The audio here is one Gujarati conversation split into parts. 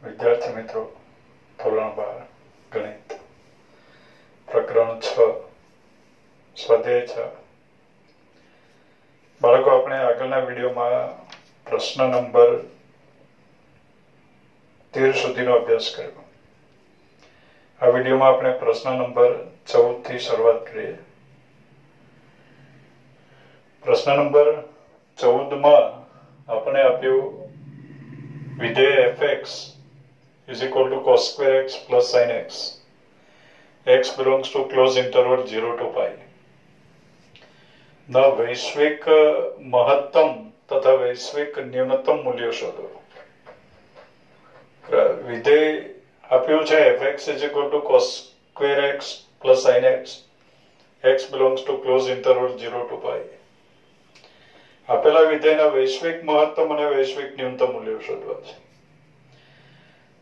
विद्यार्थी मित्रों, धोरण 12 गणित प्रकरण 6 स्वाध्याय 6 बाळको આપણે આગળના વિડિયોમાં પ્રશ્ન નંબર 13 સુધીનો અભ્યાસ કર્યો। આ વિડિયોમાં આપણે પ્રશ્ન નંબર 14 થી શરૂઆત કરીએ। પ્રશ્ન નંબર 14 માં આપણે આપ્યું વિધેય fx is equal to cos square x plus sin x. X belongs to closed interval 0 to pi. न वैश्विक महत्तम तथा वैश्विक न्यूनतम मूल्य शोधो। विधेय आप्યું છે fx is equal to cos square x plus sin x. X belongs to closed interval 0 to pi. આપેલા વિધેયના વૈશ્વિક મહત્તમ અને વૈશ્વિક ન્યૂનતમ મૂલ્યો શોધવા છે।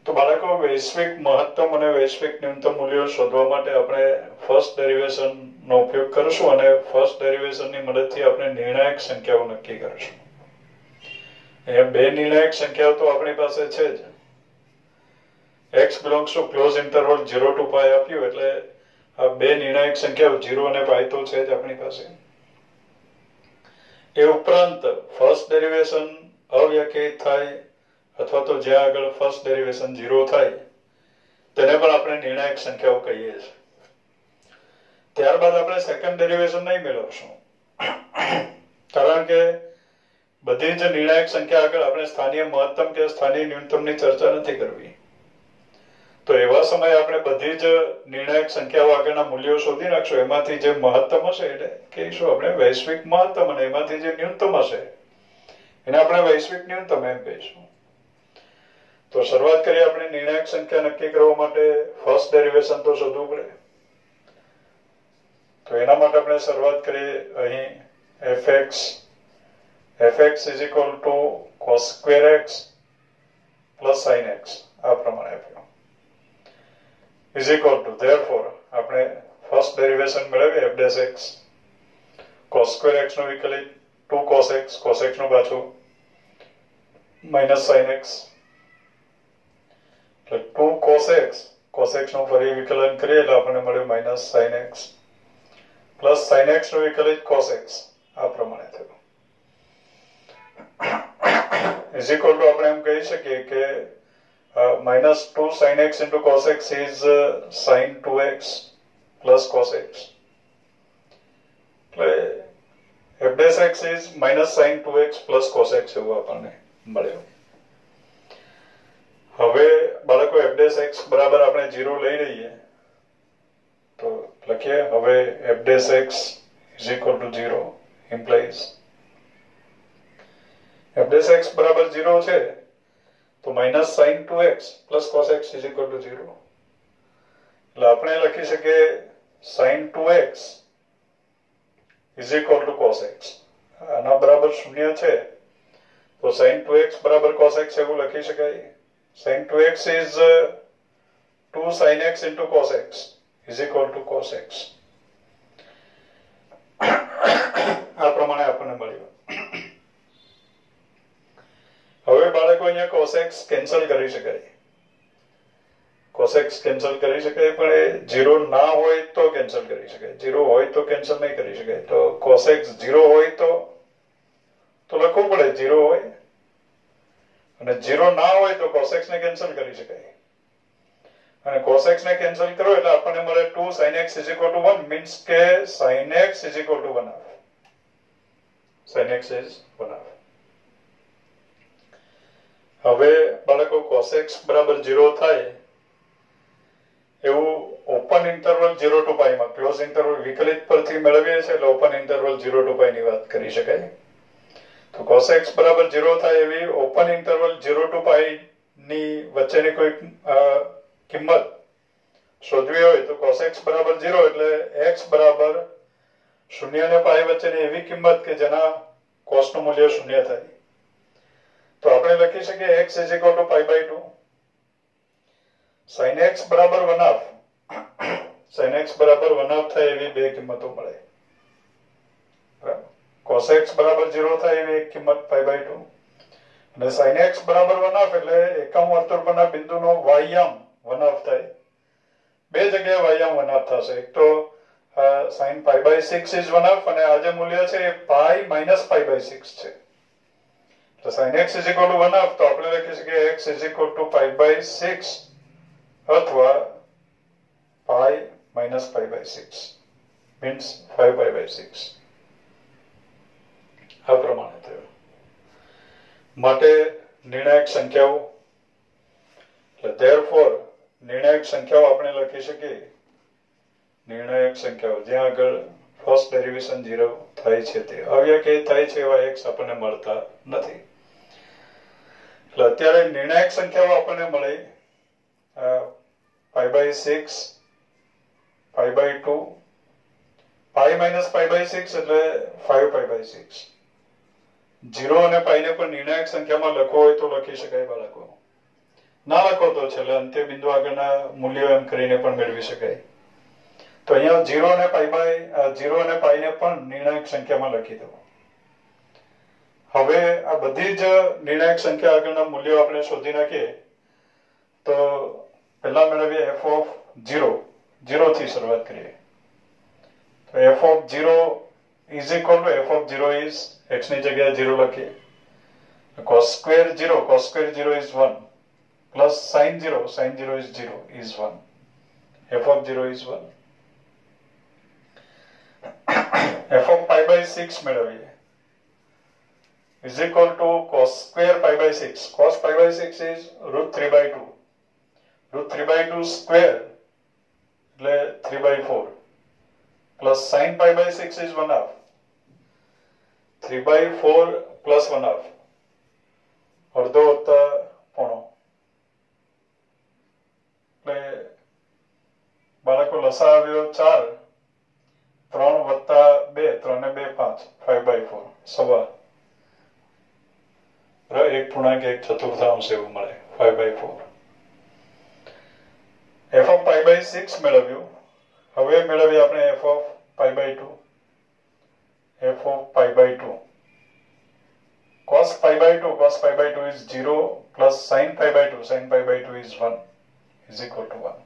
તો બાળકો વૈશ્વિક મહત્તમ અને વૈશ્વિક ન્યૂનતમ મૂલ્યો શોધવા માટે આપણે ફર્સ્ટ ડેરિવેશન નો ઉપયોગ કરીશું અને ફર્સ્ટ ડેરિવેશન ની મદદથી આપણે નિર્ણાયક સંખ્યાઓ નક્કી કરીશું। અહીંયા બે નિર્ણાયક સંખ્યાઓ તો આપણી પાસે છે જ। x belongs to closed interval 0 to pi આપ્યું એટલે આ બે નિર્ણાયક સંખ્યાઓ 0 અને pi તો છે જ આપણી પાસે। એ ઉપરાંત ફર્સ્ટ ડેરિવેશન અવ્યાખ્યાયિત થાય अथवा तो ज्यां आगळ फर्स्ट डेरिवेशन 0 थाय तेने पण आपणे निर्णायक संख्याओ कहीए छे। त्यारबाद आपणे सेकंड डेरिवेशन नहीं मेळवशुं कारण के बधी ज निर्णायक संख्या आगळ आपणे स्थानीय महत्तम के स्थानीय न्यूनतमनी चर्चा नथी करवी। तो एवा समय आपणे बधी ज निर्णायक संख्याओ आगळना मूल्यो शोधी नाखशुं। एमांथी जे महत्तम हशे एटले कहीशुं आपणे वैश्विक महत्तम अने एमांथी जे न्यूनतम हशे एने आपणे वैश्विक न्यूनतम एम कहीशुं। तो शुरुआत करिए अपने निर्णायक संख्या नक्की करवा माटे फर्स्ट डेरिवेशन तो शोधવું પડે। तो एना माटे આપણે શરૂઆત કરીએ। અહીં fx is equal to cos square x plus sin x આ પ્રમાણે આપ્યું is equal to therefore આપણે ફર્સ્ટ ડેરિવેશન મેળવીએ f dash x cos square x નો વિકલિત 2 cos x નો પાછું minus sin x 2 cos x નું ફરી વિકલન કરીએ એટલે આપણને મળ્યું minus sin x plus sin x નું વિકલિત cos x આ પ્રમાણે થયું ઇઝ ઇક્વલ ટુ આપણે એમ કહી શકીએ કે minus 2 sin x into cos x is sin 2x plus cos x એટલે f dash x is minus sin 2x plus cos x એવું આપણને મળ્યું। હવે બાળકો f dash x બરાબર આપણે 0 લઈ લઈએ તો લખીએ હવે f dash x is equal to 0 implies f dash x બરાબર 0 છે તો minus sin 2x plus cos x is equal to 0 એટલે આપણે લખી શકીએ sin 2x is equal to cos x આના બરાબર 0 છે તો sin 2x બરાબર cos x એવું લખી શકાય। sin 2x is 2 sin x into cos x is equal to cos x આ પ્રમાણે આપણને મળ્યું। હવે બાળકો અહીંયા cos x કેન્સલ કરી શકાય। cos x કેન્સલ કરી શકાય પણ એ 0 ના હોય તો કેન્સલ કરી શકાય। 0 હોય તો કેન્સલ નહીં કરી શકાય। તો cos x 0 હોય તો લખવું પડે 0 હોય અને 0 ના હોય તો cos x ને કેન્સલ કરી શકાય અને cos x ને કેન્સલ કરો એટલે આપણને મળે 2 sin x is equal to 1 means કે sin x is equal to 1 half sin x is 1 half। હવે બાળકો cos x બરાબર 0 થાય એવું ઓપન ઇન્ટરવલ 0 to pi માં ક્લોઝ ઇન્ટરવલ વિકલિત પરથી મેળવીએ છીએ એટલે ઓપન ઇન્ટરવલ 0 to pi ની વાત કરી શકાય। तो cos x बराबर 0 था एवी ओपन इंटरवल 0 to pi ની વચ્ચેની કોઈ કિંમત શોધવી હોય તો cos x બરાબર 0 એટલે x બરાબર 0 અને pi વચ્ચેની એવી કિંમત કે જેના cos નું મૂલ્ય 0 થાય તો આપણે લખી શકીએ x is equal to pi by 2 sin x બરાબર 1 half sin x બરાબર 1 half થાય એવી બે કિંમતો મળે। cos x बराबर 0 था ये कीमत pi by 2 અને sin x બરાબર 1/2 એટલે એકમ વર્તુળ પરના બિંદુનો વાયામ 1/2 થાય. બે જગ્યાએ વાયામ 1/2 થશે. એક તો sin π/6 is 1/2 અને આ જે મૂલ્ય છે એ pi minus π/6 છે. તો sin x is equal to 1/2 તો આપણે લખી શકીએ x is equal to π/6 અથવા pi minus π/6 means 5π/6. આ પ્રમાણે થયું. માટે નિર્ણાયક સંખ્યાઓ એટલે therefore નિર્ણાયક સંખ્યાઓ આપણે લખી શકીએ નિર્ણાયક સંખ્યાઓ જ્યાં આગળ ફર્સ્ટ ડેરિવેશન 0 થાય છે તે અવ્યાખ્યાયિત થાય છે એવા x આપણને મળતા નથી. એટલે અત્યારે નિર્ણાયક સંખ્યાઓ આપણને મળે π/6 π/2 pi minus π/6 એટલે 5π/6. 0 અને pi ને પણ નિર્ણાયક સંખ્યામાં લખવો હોય તો લખી શકાય બાળકો. ના લખો તો છેલ્લે અંત્ય બિંદુ આગળના મૂલ્યો એમ કરીને પણ મેળવી શકાય. તો અહીંયા 0 અને pi ને પણ નિર્ણાયક સંખ્યામાં લખી દો. હવે આ બધી જ નિર્ણાયક સંખ્યા આગળના મૂલ્યો આપણે શોધી નાખીએ તો પહેલા મેળવીએ f(0) થી શરૂઆત કરીએ. તો f(0) is equal to f(0) is x ની જગ્યાએ 0 લખીએ. cos square 0 is 1 plus sin 0 is 0 is 1. f(0) is 1. f(π/6) મેળવીએ is equal to cos square π/6. cos π/6 is √3/2. √3/2 square એટલે 3/4 plus sin π/6 is 1/2. 3/4 plus 1/2 અડધો વત્તા પોણો એટલે બાળકો લસા આવ્યો 4 3 વત્તા 2 3 ને 2 5 5/4 સવા 1.1 એવું મળે 5/4. f(π/6) મેળવ્યું. હવે મેળવીએ આપણે f(π/2). f(π/2) cos π/2 is 0 plus sin π/2 is 1 is equal to 1.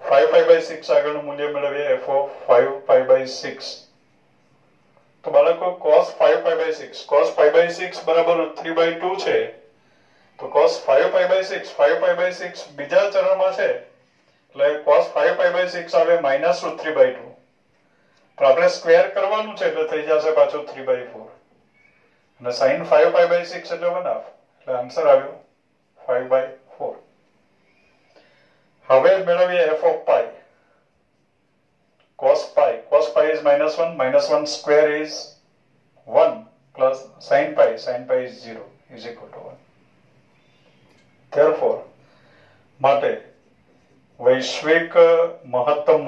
5π/6 આગળનું મૂલ્ય મેળવીએ f(5π/6). તો બાળકો cos 5π/6 બરાબર 3/2 છે. તો cos 5π/6 બીજા ચરણમાં છે એટલે cos 5π/6 આવે -√3/2. તો આપણે સ્ક્વેર કરવાનું છે એટલે થઈ જશે પાછું 3/4 અને sin 5π/6 એટલે 1/2 એટલે આન્સર આવ્યો 5/4. હવે મેળવીએ f(π). cos pi is -1 square is 1 plus sin pi is 0 is equal to 1. therefore માટે વૈશ્વિક મહત્તમ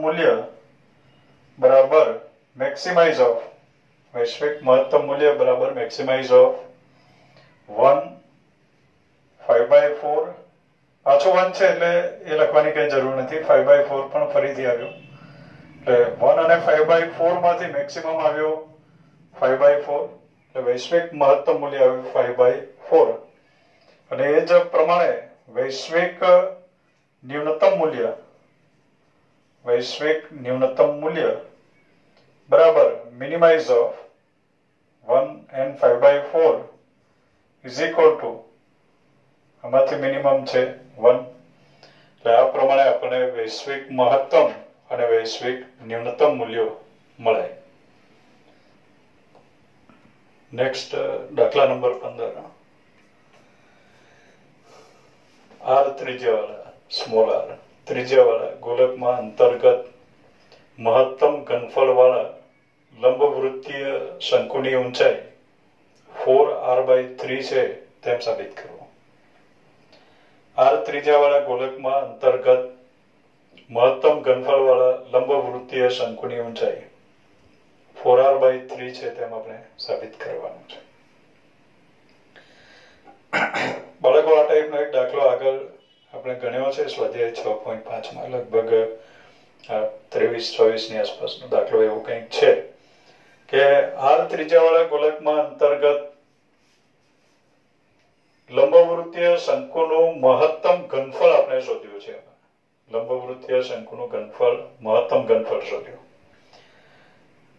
મૂલ્ય બરાબર મેક્સિમાઇઝ ઓફ 1 5/4 પાછું 1 છે એટલે એ લખવાની કઈ જરૂર નથી. 5/4 પણ ફરીથી આવ્યો એટલે 1 અને 5/4 માંથી મેક્સિમમ આવ્યો 5/4 એટલે વૈશ્વિક મહત્તમ મૂલ્ય આવ્યું 5/4 અને એ જ પ્રમાણે વૈશ્વિક ન્યૂનતમ મૂલ્ય બરાબર minimise of 1 and 5/4 is equal to આમાંથી મિનિમમ છે 1. એટલે આ પ્રમાણે આપણને વૈશ્વિક મહત્તમ અને વૈશ્વિક ન્યૂનતમ મૂલ્યો મળે. નેક્સ્ટ દાખલા નંબર 15. r ત્રિજ્યાવાળા સ્મોલ r ત્રિજ્યાવાળા ગોલકમાં અંતર્ગત મહત્તમ ઘનફળવાળા લંબવૃત્તીય શંકુની ઊંચાઈ 4r/3 છે તેમ સાબિત કરો. r ત્રિજ્યાવાળા ગોલકમાં અંતર્ગત મહત્તમ ઘનફળવાળા લંબવૃત્તીય શંકુની ઊંચાઈ 4r/3 છે તેમ આપણે સાબિત કરવાનું છે. બાળકો આ ટાઈપનો એક દાખલો આગળ આપણે ગણ્યો છે સ્વાધ્યાય 6.5 માં લગભગ 23-24 ની આસપાસનો દાખલો એવો કંઈક છે કે આર ત્રિજ્યાવાળા ગોલકમાં અંતર્ગત લંબવૃત્તીય શંકુનું મહત્તમ ઘનફળ આપણે શોધ્યું છે. લંબવૃત્તીય શંકુનું ઘનફળ, મહત્તમ ઘનફળ શોધ્યું.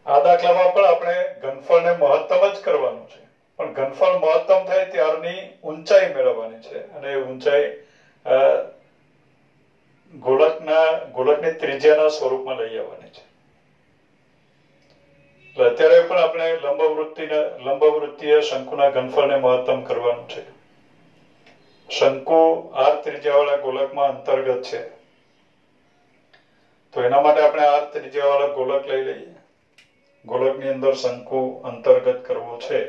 આ દાખલામાં પણ આપણે ઘનફળને મહત્તમ જ કરવાનું છે, પણ ઘનફળ મહત્તમ થાય ત્યારની ઊંચાઈ મેળવવાની છે, અને એ ઊંચાઈ ગોલકની ત્રિજ્યાના સ્વરૂપમાં લઈ આવવાની છે. અત્યારે પણ આપણે લંબવૃત્તીય શંકુના ઘનફળને મહત્તમ કરવાનું છે. શંકુ આર ત્રિજ્યાવાળા ગોલકમાં અંતર્ગત છે, તો એના માટે આપણે આર ત્રિજ્યાવાળા ગોલક લઈ લઈએ. ગોલકની અંદર શંકુ અંતર્ગત કરવો છે,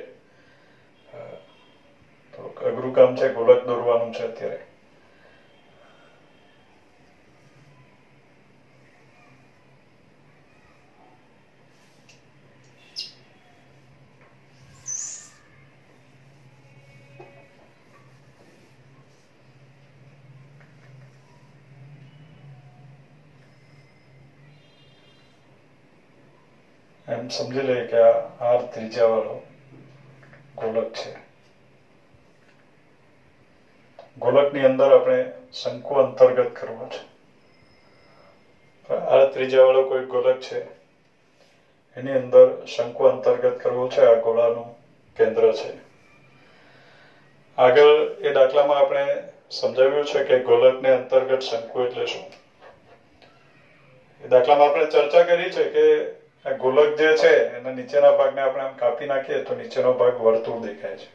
તો અઘરું કામ છે, ગોલક દોરવાનું છે અત્યારે. એમ સમજી લઈએ કે આ આર ત્રિજ્યાવાળો ગોલક છે. ગોલકની અંદર આપણે શંકુ અંતર્ગત કરવો છે. આર ત્રિજ્યાવાળો કોઈ ગોલક છે, એની અંદર શંકુ અંતર્ગત કરવો છે. આ ગોળાનું કેન્દ્ર છે. આગળ એ દાખલામાં આપણે સમજાવ્યું છે કે ગોલકને અંતર્ગત શંકુ એટલે શું. એ દાખલામાં આપણે ચર્ચા કરી છે કે આ ગોલક જે છે એના નીચેના ભાગને આપણે આમ કાપી નાખીએ તો નીચેનો ભાગ વર્તુળ દેખાય છે.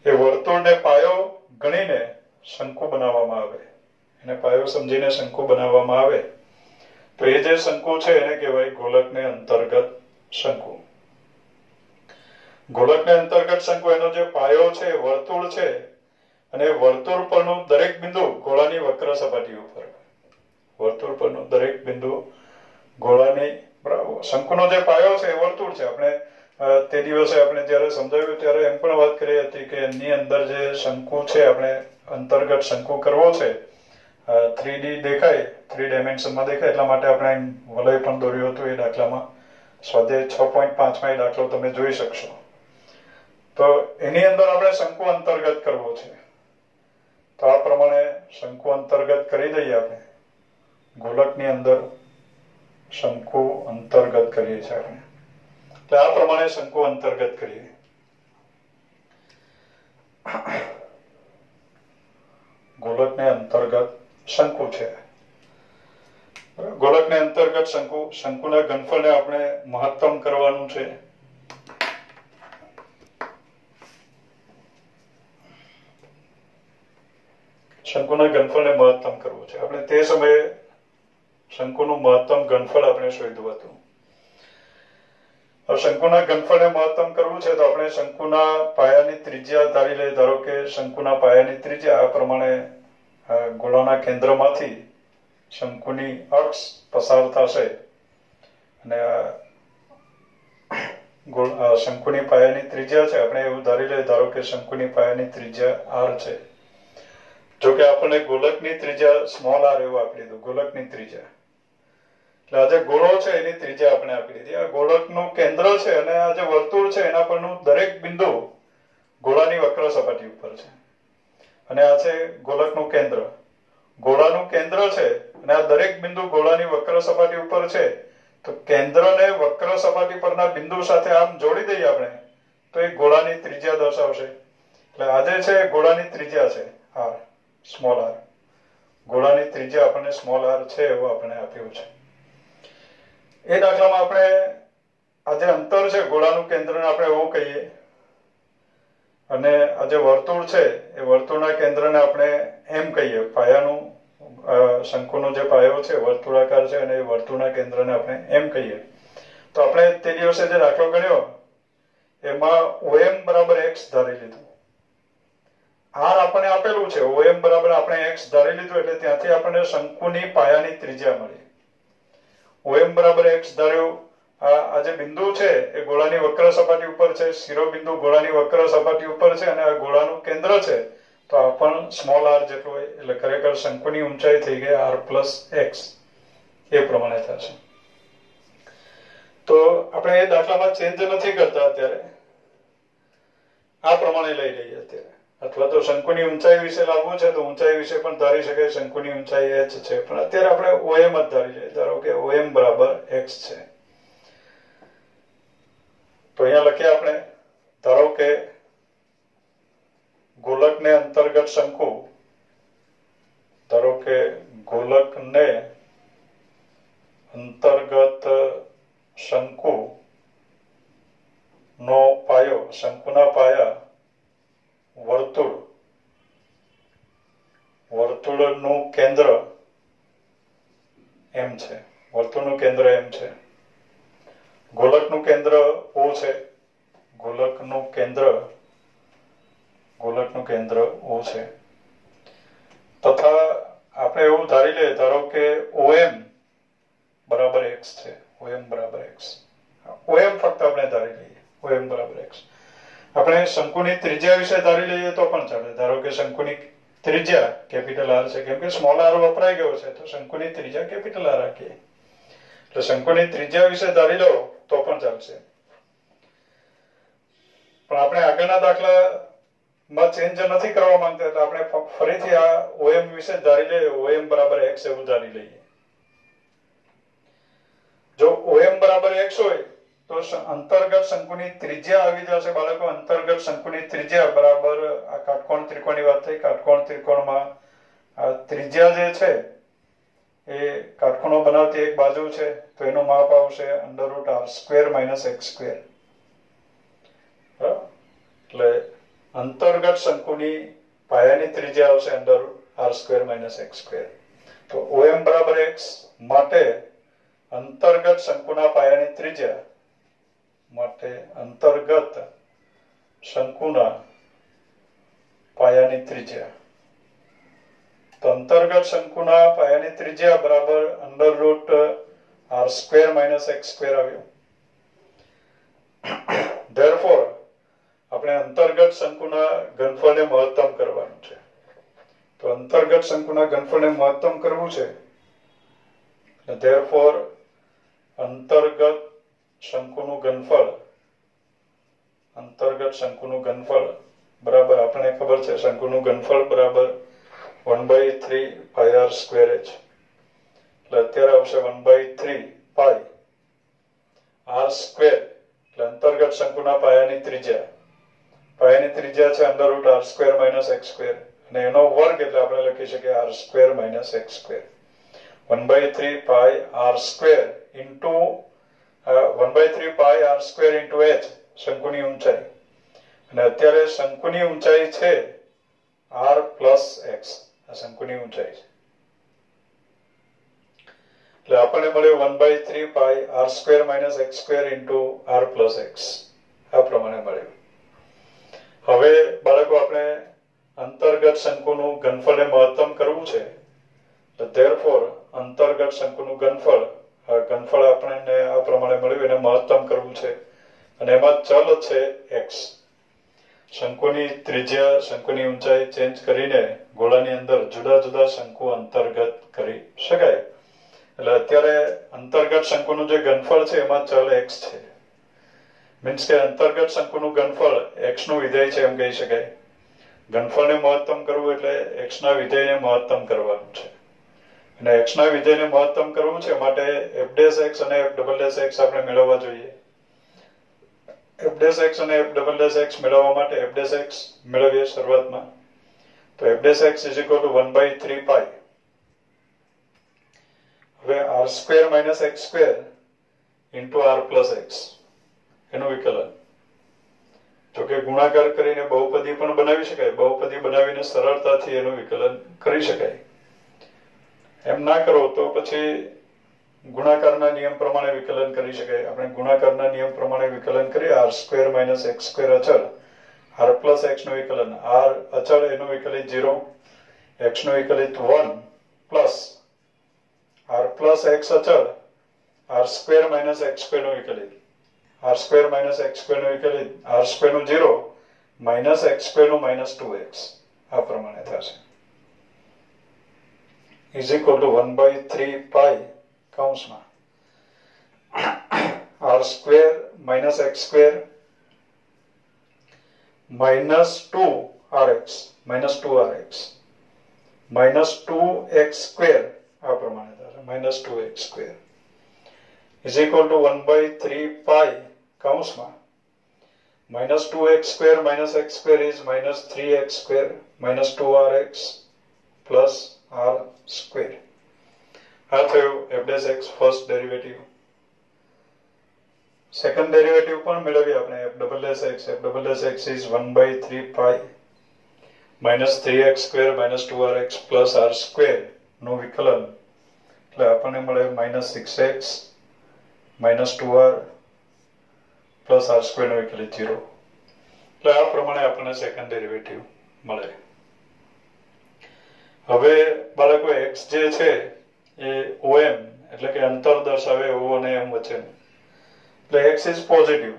એ વર્તુળને પાયો ગણીને શંકુ બનાવવામાં આવે, એને પાયો સમજીને શંકુ બનાવવામાં આવે તો એ જે શંકુ છે એને કહેવાય ગોલકને અંતર્ગત શંકુ. ગોલકને અંતર્ગત શંકુ એનો જે પાયો છે વર્તુળ છે, અને વર્તુળ પરનું દરેક બિંદુ ગોળાની વક્ર સપાટી ઉપર, વર્તુળ પરનું દરેક બિંદુ ગોળાની, બરાબર, શંકુનો જે પાયો છે એ વર્તુળ છે. આપણે તે દિવસે આપણે જયારે સમજાવ્યું ત્યારે એમ પણ વાત કરી હતી કે એની અંદર જે શંકુ છે, આપણે અંતર્ગત શંકુ કરવો છે, 3D દેખાય, 3 ડાયમેન્શનમાં દેખાય, એટલા માટે આપણે વલય પણ દોર્યું હતું. એ દાખલામાં સ્વાધ્યાય 6.5 એ દાખલો તમે જોઈ શકશો. તો એની અંદર આપણે શંકુ અંતર્ગત કરવો છે, તો આ પ્રમાણે શંકુ અંતર્ગત કરી દઈએ. આપણે ગોલકની અંદર શંકુ અંતર્ગત કરીએ છીએ આપણે, એટલે આ પ્રમાણે શંકુ અંતર્ગત કરીએ. ગોલકને અંતર્ગત શંકુ છે. ગોલકને અંતર્ગત શંકુના ઘનફળને આપણે મહત્તમ કરવાનું છે. શંકુના ઘનફળને મહત્તમ કરવું છે. આપણે તે સમયે શંકુનું મહત્તમ ઘનફળ આપણે શોધ્યું હતું. શંકુના ઘનફળને મહત્તમ કરવું છે તો આપણે શંકુના પાયાની ત્રિજ્યા ધારી લઈએ. ધારો કે શંકુના પાયાની ત્રિજ્યા આ પ્રમાણે ગોળાના કેન્દ્રમાંથી શંકુની અક્ષ પસાર થશે, અને શંકુની પાયાની ત્રિજ્યા છે, આપણે એવું ધારી લઈએ. ધારો કે શંકુની પાયાની ત્રિજ્યા r છે. જો કે આપણને ગોલકની ત્રિજ્યા સ્મોલ r એવું આપી દીધું, ગોલકની ત્રિજ્યા. એટલે આ જે ગોળો છે એની ત્રિજ્યા આપણે આપી દીધી. આ ગોળકનું કેન્દ્ર છે, અને આ જે વર્તુળ છે એના પરનું દરેક બિંદુ ગોળાની વક્ર સપાટી ઉપર છે, અને આ છે ગોલકનું કેન્દ્ર. ગોળાનું કેન્દ્ર છે અને આ દરેક બિંદુ ગોળાની વક્ર સપાટી ઉપર છે, તો કેન્દ્રને વક્ર સપાટી પરના બિંદુ સાથે આમ જોડી દઈએ આપણે તો એ ગોળાની ત્રિજ્યા દર્શાવશે. એટલે આ જે છે ગોળાની ત્રિજ્યા છે r, સ્મોલ r. ગોળાની ત્રિજ્યા આપણને સ્મોલ r છે એવું આપણે આપ્યું છે. એ દાખલામાં આપણે આ જે અંતર છે ગોળાનું કેન્દ્રને આપણે O કહીએ, અને આ જે વર્તુળ છે એ વર્તુળના કેન્દ્રને આપણે M કહીએ. પાયાનું શંકુનો જે પાયો છે વર્તુળાકાર છે, અને એ વર્તુળના કેન્દ્રને આપણે M કહીએ. તો આપણે તે દિવસે જે દાખલો ગણ્યો એમાં OM બરાબર x ધારી લીધું. r આપણને આપેલું છે, OM બરાબર આપણે x ધારી લીધું, એટલે ત્યાંથી આપણને શંકુની પાયાની ત્રિજ્યા મળી. OM બરાબર x ધાર્યું. આ જે બિંદુ છે એ ગોળાની વક્ર સપાટી ઉપર છે, શિરોબિંદુ ગોળાની વક્ર સપાટી ઉપર છે, અને આ ગોળાનું કેન્દ્ર છે, તો આ પણ સ્મોલ r જેટલું હોય. એટલે ખરેખર શંકુની ઊંચાઈ થઈ ગઈ r+x. એ પ્રમાણે થશે. તો આપણે એ દાખલામાં ચેન્જ નથી કરતા અત્યારે, આ પ્રમાણે લઈ લઈએ અત્યારે. અથવા તો શંકુની ઊંચાઈ વિશે લાવવું છે તો ઊંચાઈ વિશે પણ ધારી શકાય શંકુની ઊંચાઈ h છે, પણ અત્યારે આપણે OM જ ધારી લઈએ. ધારો કે OM બરાબર x છે. તો અહીંયા લખીએ આપણે, ધારો કે ગોલકને અંતર્ગત શંકુ, ધારો કે ગોલકને અંતર્ગત શંકુ નો પાયો, શંકુના પાયા વર્તુળ, વર્તુળનું કેન્દ્ર એમ છે, વર્તુળનું કેન્દ્ર એમ છે, ગોલકનું કેન્દ્ર O છે, ગોલકનું કેન્દ્ર O છે, તથા આપણે એવું ધારી લઈએ, ધારો કે OM બરાબર x છે, OM બરાબર x, OM ફક્ત આપણે ધારી લઈએ, OM બરાબર x. આપણે શંકુની ત્રિજ્યા વિશે ધારી લઈએ તો પણ ચાલે. ધારો કે શંકુની ત્રિજ્યા કેપિટલ R છે, કેમ કે સ્મોલ r વપરાઈ ગયો છે, તો શંકુની ત્રિજ્યા કેપિટલ R રાખીએ. એટલે શંકુની ત્રિજ્યા વિશે ધારી લો તો પણ ચાલશે. પણ આપણે આગળના દાખલામાં ચેન્જ નથી કરવા માંગતા, એટલે આપણે ફરીથી આ OM વિશે ધારી લઈએ, OM બરાબર x એવું ધારી લઈએ. જો OM બરાબર x હોય તો અંતર્ગત શંકુની ત્રિજ્યા આવી જશે બાળકો. અંતર્ગત શંકુની ત્રિજ્યા બરાબર આ કાટકોણ ત્રિકોણની વાત થઈ. કાટકોણ ત્રિકોણમાં આ ત્રિજ્યા જે છે એ કાટખૂણો બનાવતી એક બાજુ છે, તો એનું માપ આવશે √r² - x². એટલે અંતર્ગત શંકુની પાયાની ત્રિજ્યા આવશે √r² - x². તો OM બરાબર x માટે અંતર્ગત શંકુના પાયાની ત્રિજ્યા, માટે અંતર્ગત શંકુના પાયાની ત્રિજ્યા, તો અંતર્ગત શંકુના પાયાની ત્રિજ્યા બરાબર √r² - x² આવ્યું. Therefore આપણે અંતર્ગત શંકુના ઘનફળને મહત્તમ કરવાનું છે. તો અંતર્ગત શંકુના ઘનફળને મહત્તમ કરવું છે, therefore અંતર્ગત શંકુનું ઘનફળ બરાબર, આપણને ખબર છે શંકુનું ઘનફળ બરાબર 1/3 πr²h. એટલે અત્યારે આવશે 1/3 π r². એટલે અંતર્ગત શંકુના પાયાની ત્રિજ્યા છે √r² - x², અને એનો વર્ગ એટલે આપણે લખી શકીએ r² - x². 1/3 π r² into 1/3 π r² into h શંકુની ઊંચાઈ, અને અત્યારે શંકુની ઊંચાઈ છે r plus x. આ શંકુની ઊંચાઈ છે, એટલે આપણને મળ્યું 1/3 π r² - x² into r plus x. આ પ્રમાણે મળ્યું. હવે બાળકો આપણે અંતર્ગત શંકુનું ઘનફળને મહત્તમ કરવું છે, તો therefore અંતર્ગત શંકુનું ઘનફળ આપણને આ પ્રમાણે મળ્યું, એને મહત્તમ કરવું છે, અને એમાં ચલ છે x. શંકુની ત્રિજ્યા, શંકુની ઊંચાઈ ચેન્જ કરીને ગોળાની અંદર જુદા જુદા શંકુ અંતર્ગત કરી શકાય. એટલે અત્યારે અંતર્ગત શંકુનું જે ઘનફળ છે એમાં ચલ x છે. મીન્સ કે અંતર્ગત શંકુનું ઘનફળ x નું વિધેય છે એમ કહી શકાય. ઘનફળને મહત્તમ કરવું એટલે x ના વિધેયને મહત્તમ કરવાનું છે, અને x ના વિધેયને મહત્તમ કરવું છે માટે f' અને f" આપણે મેળવવા જોઈએ. f' અને f" મેળવવા માટે f' મેળવીએ શરૂઆતમાં. તો f' = 1/3 π. હવે r² - x² into r plus x એનું વિકલન. જો કે ગુણાકાર કરીને બહુપદી પણ બનાવી શકાય, બહુપદી બનાવીને સરળતાથી એનું વિકલન કરી શકાય. એમ ના કરો તો પછી ગુણાકારના નિયમ પ્રમાણે વિકલન કરી શકાય. આપણે ગુણાકારના નિયમ પ્રમાણે વિકલન કરીએ. r² - x² અચળ, r plus x નું વિકલન, r અચળ એનું વિકલિત 0, x નું વિકલિત 1 પ્લસ r plus x અચળ, r² - x² નું વિકલિત, r² - x² નું વિકલિત, r² નું 0 minus x² નું -2x. આ પ્રમાણે થશે, is equal to 1/3 π કૌંસમાં r square minus x square minus 2rx minus 2x square આ પ્રમાણે થશે minus 2x square is equal two 1/3 પાઈ કૌંસમાં minus 2x square minus x square is minus 3x square minus 2rx plus r square. આ થયું f dash x first derivative. Second derivative પણ મેળવી આપણે f double dash x is 1/3 pi minus 3x square minus 2rx plus r square નું વિકલન એટલે આપણને મળે minus 6x minus 2r plus r square નો વિકલિત 0 એટલે આ પ્રમાણે આપણને સેકન્ડ ડેરિવેટિવ મળે. હવે બાળકો x જે છે એ OM એટલે કે અંતર દર્શાવે o અને m વચ્ચેનું એટલે x ઇઝ પોઝિટિવ.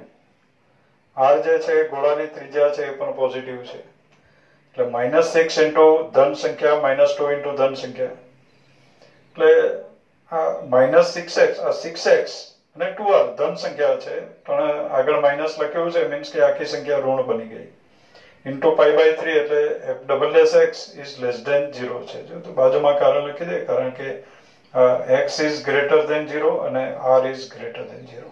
r જે છે ગોળાની ત્રિજ્યા છે એ પણ પોઝિટિવ છે એટલે -6 ઇન્ટુ ધન સંખ્યા -2 ઇન્ટુ ધન સંખ્યા એટલે આ -6x આ 6x અને 2r ધન સંખ્યા છે પણ આગળ માઇનસ લખ્યું છે મીન્સ કે આખી સંખ્યા ઋણ બની ગઈ ઇન્ટુ π/3 એટલે f double dash x is less than 0 છે. જો તો બાજુમાં કારણ લખી દે કારણ કે x is greater than 0 અને r is greater than 0.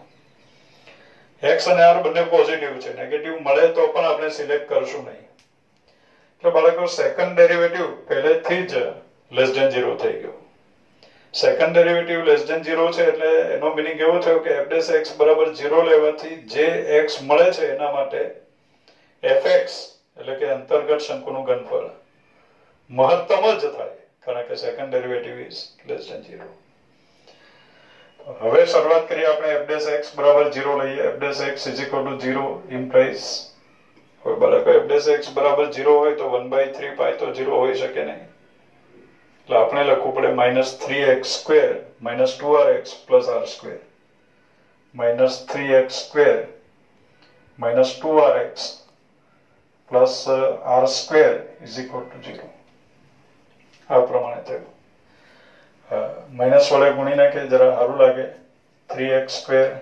x અને r બંને પોઝિટિવ છે નેગેટિવ મળે તો પણ આપણે સિલેક્ટ કરશું નહીં એટલે બાળકો સેકન્ડ ડેરિવેટિવ પહેલેથી જ લેસ ધેન 0 થઈ ગયો. સેકન્ડ ડેરિવેટિવ લેસ ધેન 0 છે એટલે એનો મીનિંગ એવો થયો કે f dash x બરાબર 0 લેવાથી જે x મળે છે એના માટે fx એટલે કે અંતર્ગત શંકુનું ઘનફળ મહત્તમ જ થાય કારણ કે second derivative is less than 0. હવે શરૂઆત કરીએ આપણે f dash x બરાબર 0 લઈએ. f dash x is equal to 0 implies હવે બરાબર f dash x બરાબર 0 હોય તો 1/3 પાઈ તો 0 હોઈ શકે નહીં એટલે આપણે લખવું પડે -3x square minus 2rx plus r square -3x square minus 2rx plus r square is equal to 0. આ પ્રમાણે થયું. માઇનસ વડે ગુણી નાખે જરા સારું લાગે. 3x square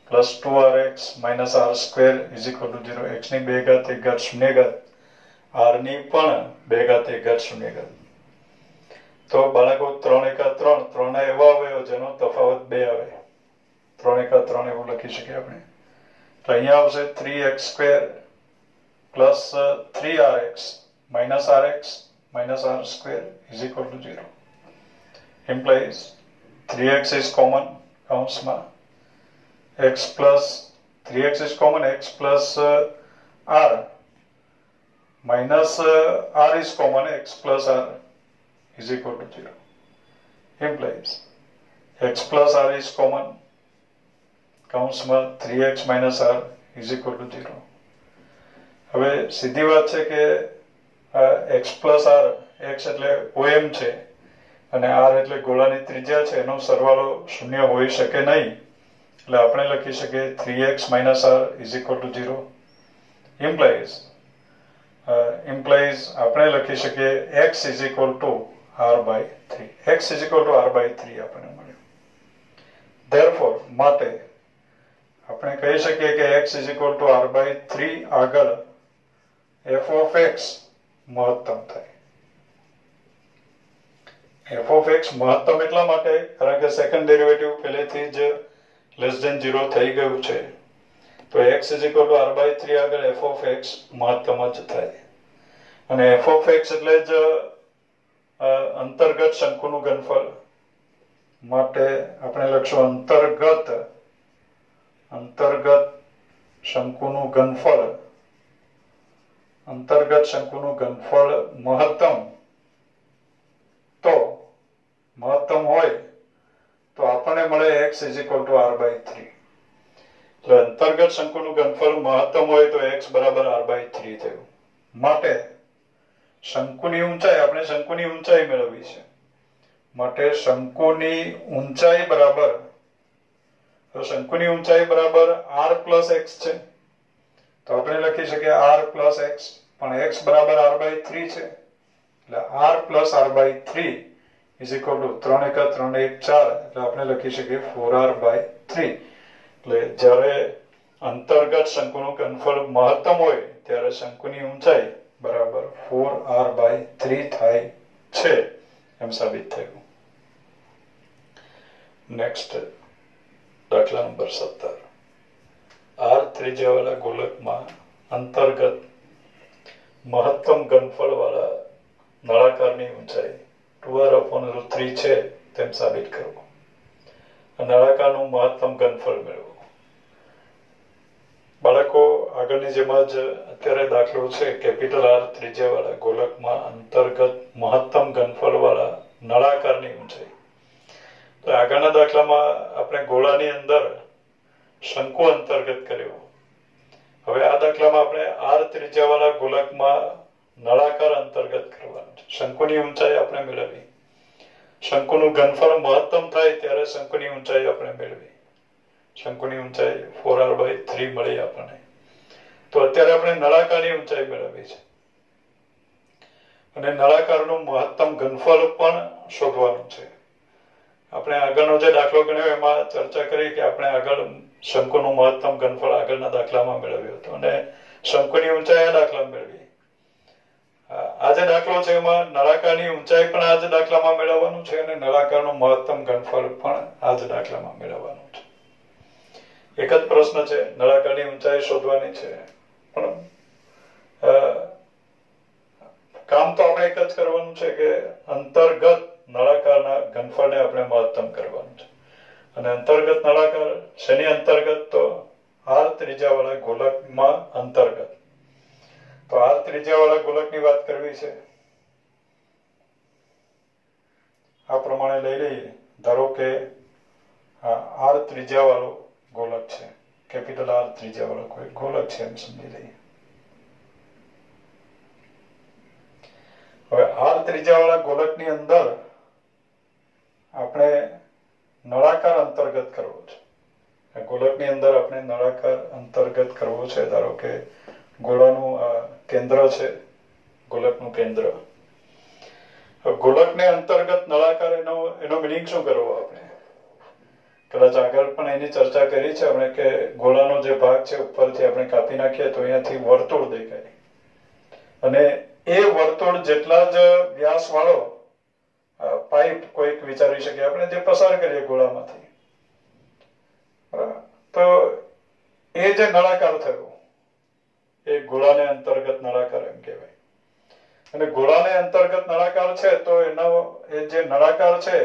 plus 2rx minus r square is equal to 0. x ની 2 ઘાત 1 ઘાત 0 ઘાત r ની પણ 2 ઘાત 1 ઘાત 0 ઘાત તો બાળકો 3 એકા 3 3 ના એવા અવયવ જેનો તફાવત 2 આવે 3 એકા 3 એવું લખી શકીએ આપણે તો અહીંયા આવશે 3x square plus 3rx minus rx minus r square is equal to 0 implies 3x is common કૌંસમાં x plus 3x is common x plus r minus r is common x plus r is equal to 0 implies x plus r is common કૌંસમાં 3x minus r is equal to 0. હવે સીધી વાત છે કે x plus r x એટલે OM છે અને r એટલે ગોળાની ત્રિજ્યા છે એનો સરવાળો શૂન્ય હોઈ શકે નહીં એટલે આપણે લખી શકીએ 3x minus r is equal to 0 implies આપણે લખી શકીએ x is equal to r/3 x is equal to r/3 આપણને મળ્યું. therefore માટે આપણે કહી શકીએ કે x is equal to r/3 આગળ f of x મહત્તમ થાય. f of x મહત્તમ એટલા માટે કારણ કે સેકન્ડ ડેરિવેટિવ પહેલેથી જ લેસ ધેન 0 થઈ ગયું છે તો x is equal to r/3 આગળ f of x મહત્તમ જ થાય અને f of x એટલે જ અંતર્ગત શંકુનું ઘનફળ માટે આપણે લખશું અંતર્ગત શંકુનું ઘનફળ મહત્તમ હોય તો આપણને મળે x is equal to r/3 એટલે અંતર્ગત શંકુનું ઘનફળ મહત્તમ હોય તો x બરાબર r/3 થયું. માટે શંકુની ઊંચાઈ આપણે શંકુની ઊંચાઈ મેળવવી છે માટે શંકુની ઊંચાઈ બરાબર r plus x છે તો આપણે લખી શકીએ r plus x પણ x બરાબર r/3 છે એટલે r plus r/3 is equal two 3 એકા 3 1 4 એટલે આપણે લખી શકીએ 4r/3 એટલે જ્યારે અંતર્ગત શંકુનું ઘનફળ મહત્તમ હોય ત્યારે શંકુની ઊંચાઈ બરાબર 4r/3 થાય છે એમ સાબિત થયું. નેક્સ્ટ દાખલા નંબર 17. r ત્રિજ્યાવાળા ગોલકમાં અંતર્ગત મહત્તમ ઘનફળ વાળા નળાકારની ઊંચાઈ 2r/√3 છે તેમ સાબિત કરવું. નળાકારનું મહત્તમ ઘનફળ મેળવવું. બાળકો, આગળની જેમ જ અત્યારે દાખલો છે કેપિટલ R ત્રિજ્યાવાળા ગોલકમાં અંતર્ગત મહત્તમ ઘનફળ વાળા નળાકારની ઊંચાઈ. તો આગળના દાખલામાં આપણે ગોળાની અંદર શંકુ અંતર્ગત કર્યો. હવે આ દાખલામાં આપણે R ત્રિજ્યાવાળા ગોલકમાં નળાકાર અંતર્ગત કરવાનું છે. શંકુની ઊંચાઈ આપણે મેળવી. શંકુનું ઘનફળ મહત્તમ થાય ત્યારે શંકુની ઊંચાઈ આપણે મેળવી. શંકુની ઊંચાઈ 4r/3 મળી આપણને. તો અત્યારે આપણે નળાકારની ઊંચાઈ મેળવી છે અને નળાકારનું મહત્તમ ઘનફળ પણ શોધવાનું છે. આપણે આગળનો જે દાખલો ગણ્યો એમાં ચર્ચા કરી કે આપણે આગળ શંકુનું મહત્તમ ઘનફળ આગળના દાખલામાં મેળવ્યું હતું અને શંકુની ઊંચાઈ આ દાખલામાં મેળવી. આ જે દાખલો છે એમાં નળાકારની ઊંચાઈ પણ આ જ દાખલામાં મેળવવાનું છે અને નળાકારનું મહત્તમ ઘનફળ પણ આ જ દાખલામાં મેળવવાનું છે. એક જ પ્રશ્ન છે, નળાકારની ઊંચાઈ શોધવાની છે, પણ કામ તો આપણે એક જ કરવાનું છે કે અંતર્ગત નળાકારના ઘનફળને આપણે મહત્તમ કરવાનું છે. અને અંતર્ગત નળાકાર શેની અંતર્ગત? તો r ત્રિજ્યાવાળા ગોલકમાં અંતર્ગત. તો r ત્રિજ્યાવાળા ગોલકની વાત કરવી છે. આ પ્રમાણે લઈ લઈએ. ધારો કે r ત્રિજ્યાવાળો ગોલક છે, કેપિટલ R ત્રિજ્યાવાળો કોઈ ગોલક છે એમ સમજી લઈએ. હવે r ત્રિજ્યાવાળા ગોલકની અંદર આપણે નળાકાર અંતર્ગત કરવો છે. ગોલકની અંદર આપણે નળાકાર અંતર્ગત કરવો છે. ધારો કે ગોળાનું કેન્દ્ર છે, ગોલકનું કેન્દ્ર. ગોલકને અંતર્ગત નળાકાર એનો મિનિંગ શું કરવો? આપણે કદાચ આગળ પણ એની ચર્ચા કરી છે આપણે કે ગોળાનો જે ભાગ છે ઉપરથી આપણે કાપી નાખીએ તો અહીંયાથી વર્તુળ દેખાય અને એ વર્તુળ જેટલા જ વ્યાસ વાળો પાઇપ કોઈક વિચારી શકે આપણે જે પસાર કરીએ ગોળામાંથી, તો એ જે નળાકાર થયો એ ગોળાને અંતર્ગત નળાકાર એમ કહેવાય. અને ગોળાને અંતર્ગત નળાકાર છે તો એનો એ જે નળાકાર છે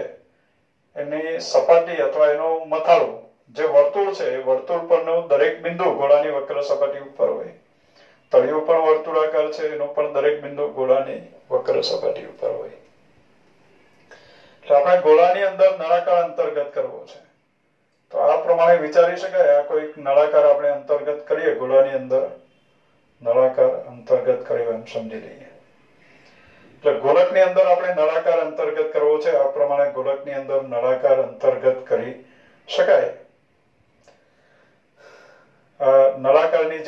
એની સપાટી અથવા એનું મથાળું જે વર્તુળ છે એ વર્તુળ પરનું દરેક બિંદુ ગોળાની વક્ર સપાટી ઉપર હોય. તળિયું પણ વર્તુળાકાર છે, એનું પણ દરેક બિંદુ ગોળાની વક્ર સપાટી ઉપર હોય. એટલે આપણે ગોળાની અંદર નળાકાર અંતર્ગત કરવો છે. તો આ પ્રમાણે વિચારી શકાય, આ કોઈ નળાકાર આપણે અંતર્ગત કરીએ, ગોળાની અંદર નળાકાર અંતર્ગત કર્યો એમ સમજી લઈએ. એટલે ગોલકની અંદર આપણે નળાકાર અંતર્ગત કરવો છે. આ પ્રમાણે ગોલકની અંદર નળાકાર અંતર્ગત કરી શકાય. નળાકારની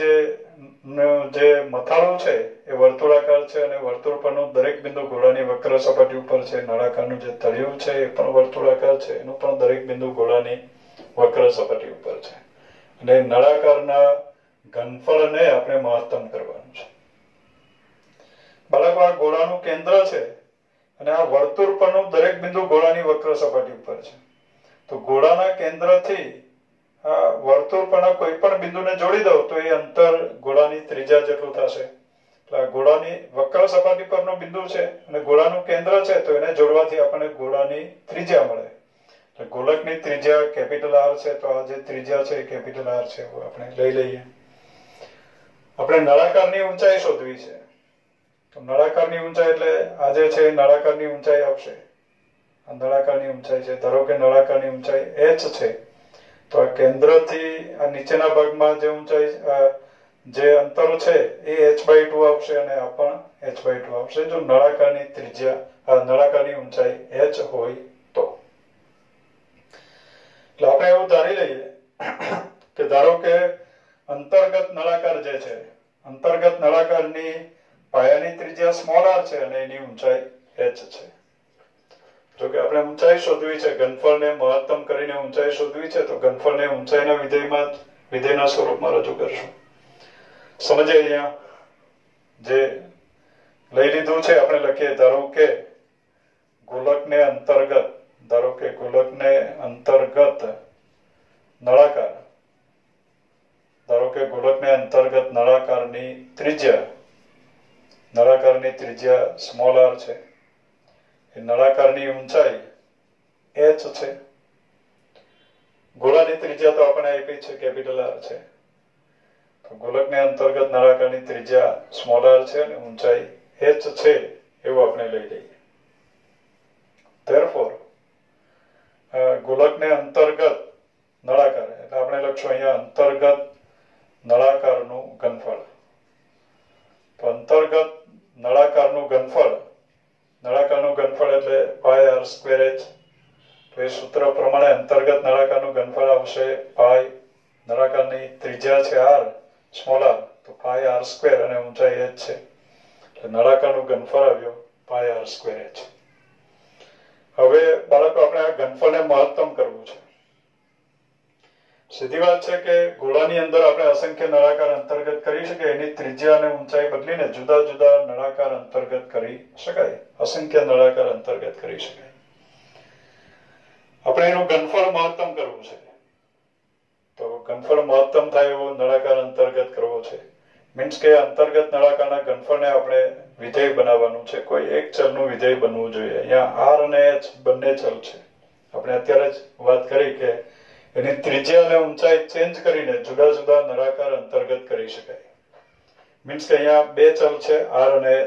જે મથાળું છે એ વર્તુળાકાર છે અને વર્તુળ પરનું દરેક બિંદુ ગોળાની વક્ર સપાટી ઉપર છે. નળાકારનું જે તળિયું છે એ પણ વર્તુળાકાર છે, એનું પણ દરેક બિંદુ ગોળાની વક્ર સપાટી ઉપર છે. અને નળાકારના ઘનફળને આપણે મહત્તમ કરવાનું છે. બાળકો, આ ગોળાનું કેન્દ્ર છે અને આ વર્તુળ પરનું દરેક બિંદુ ગોળાની વક્ર સપાટી ઉપર છે. તો ગોળાના કેન્દ્રથી આ વર્તુળ પરના કોઈ પણ બિંદુને જોડી દઉં તો એ અંતર ગોળાની ત્રિજ્યા જેટલું થશે. એટલે આ ગોળાની વક્ર સપાટી પરનું બિંદુ છે અને ગોળાનું કેન્દ્ર છે તો એને જોડવાથી આપણને ગોળાની ત્રિજ્યા મળે. એટલે ગોલકની ત્રિજ્યા કેપિટલ R છે, તો આ જે ત્રિજ્યા છે એ કેપિટલ R છે આપણે લઈ લઈએ. આપણે નળાકારની ઊંચાઈ શોધવી છે. તો નળાકારની ઊંચાઈ એટલે આ જે છે નળાકારની ઊંચાઈ આવશે. આ નળાકારની ઊંચાઈ છે. ધારો કે નળાકારની ઊંચાઈ h છે, તો આ કેન્દ્રથી આ નીચેના ભાગમાં જે ઊંચાઈ જે અંતર છે એ h/2 આવશે અને આ પણ h/2 આવશે જો નળાકારની ત્રિજ્યા નળાકારની ઊંચાઈ h હોય તો. એટલે આપણે એવું ધારી લઈએ કે ધારો કે અંતર્ગત નળાકાર જે છે, અંતર્ગત નળાકારની પાયાની ત્રિજ્યા r છે અને એની ઊંચાઈ h છે. જો કે આપણે ઊંચાઈ શોધવી છે, ઘનફળને મહત્તમ કરીને ઊંચાઈ શોધવી છે, તો ઘનફળને ઊંચાઈના વિધેયના સ્વરૂપમાં રજૂ કરશું. સમજે અહીંયા જે લઈ લીધું છે આપણે લખીએ. ધારો કે ગોલકને અંતર્ગત નળાકાર, ધારો કે ગોલકને અંતર્ગત નળાકારની ત્રિજ્યા સ્મોલ r છે. એ નળાકારની ઊંચાઈ h છે. ગોળાની ત્રિજ્યા તો આપણે આપી છે કેપિટલ R છે. તો ગોલકને અંતર્ગત નળાકારની ત્રિજ્યા સ્મોલ r છે અને ઊંચાઈ h છે એવું આપણે લઈ લઈએ. therefore ગોલકને અંતર્ગત નળાકાર એટલે આપણે લખશું અહીંયા અંતર્ગત નળાકારનું ઘનફળ. તો અંતર્ગત નળાકારનું ઘનફળ એટલે પાઈ r સ્ક્વેર h. તો એ સૂત્ર પ્રમાણે અંતર્ગત નળાકારનું ઘનફળ આવશે પાઈ, નળાકારની ત્રિજ્યા છે r સ્મોલ r, તો પાઈ r સ્ક્વેર અને ઊંચાઈ h છે. એટલે નળાકારનું ઘનફળ આવ્યો પાઈ r સ્ક્વેર h. હવે બાળકો આપણે આ ઘનફળને મહત્તમ કરવું છે. સીધી વાત છે કે ગોળાની અંદર આપણે અસંખ્ય નળાકાર અંતર્ગત કરી શકીએ. એની ત્રિજ્યા અને ઊંચાઈ બદલીને જુદા જુદા નળાકાર અંતર્ગત કરી શકાય, અસંખ્ય નળાકાર અંતર્ગત કરી શકાય. આપણે એનું ઘનફળ મહત્તમ કરવું છે. તો ઘનફળ મહત્તમ થાય એવો નળાકાર અંતર્ગત કરવો છે. મીન્સ કે અંતર્ગત નળાકારના ઘનફળને આપણે વિધેય બનાવવાનું છે. કોઈ એક ચલનું વિધેય બનવું જોઈએ. અહીંયા r અને h બંને ચલ છે. આપણે અત્યારે જ વાત કરી કે એની ત્રિજ્યા અને ઊંચાઈ ચેન્જ કરીને જુદા જુદા નળાકાર અંતર્ગત કરી શકાય. મીન્સ કે અહીંયા બે ચલ છે r અને h.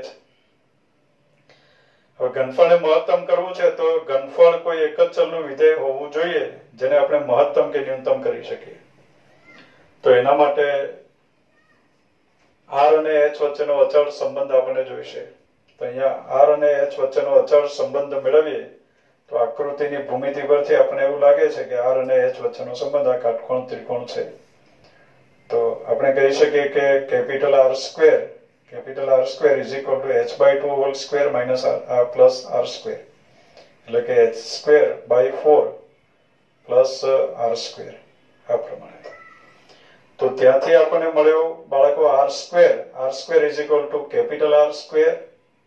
હવે ઘનફળને મહત્તમ કરવું છે તો ઘનફળ કોઈ એક જ ચલનું વિધેય હોવું જોઈએ જેને આપણે મહત્તમ કે ન્યૂનતમ કરી શકીએ. તો એના માટે r અને h વચ્ચેનો અચળ સંબંધ આપણને જોઈશે. તો અહીંયા r અને h વચ્ચેનો અચળ સંબંધ મેળવીએ તો આકૃતિની ભૂમિતિ પરથી આપણને એવું લાગે છે કે r અને h વચ્ચેનો સંબંધ આ કાટકોણ ત્રિકોણ છે. તો આપણે કહી શકીએ કે capital R square is equal to h/2 whole square minus plus r square. એટલે કે h square by 4 plus r square. આ પ્રમાણે. તો ત્યાંથી આપણને મળ્યો બાળકો r square is equal to capital R square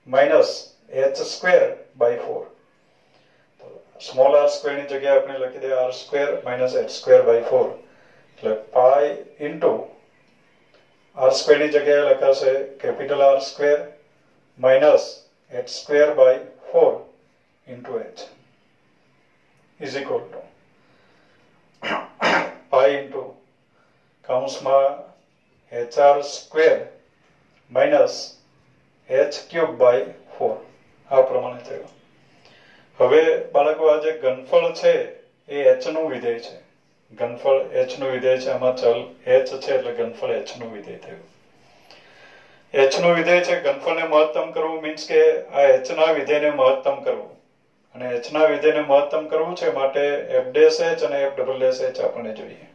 minus h square by 4. Small r square ની જગ્યાએ આપણે લખી દઈએ r square minus h square by 4. એટલે પાઈ ઇન્ટુ r સ્ક્વેર ની જગ્યાએ લખાશે capital R square minus h square by 4 into h is equal to pi into કૌંસમાં hr square minus h cube by 4. આ પ્રમાણે થયું. હવે બાળકો આ જે ઘનફળ છે એ h નું વિધેય છે. ઘનફળ h નું વિધેય છે. આમાં ચલ h છે એટલે ઘનફળ h નું વિધેય થયું. h નું વિધેય છે. ઘનફળને મહત્તમ કરવું મીન્સ કે આ h ના વિધેયને મહત્તમ કરવું. અને h ના વિધેયને મહત્તમ કરવું છે માટે f' અને f' આપણને જોઈએ.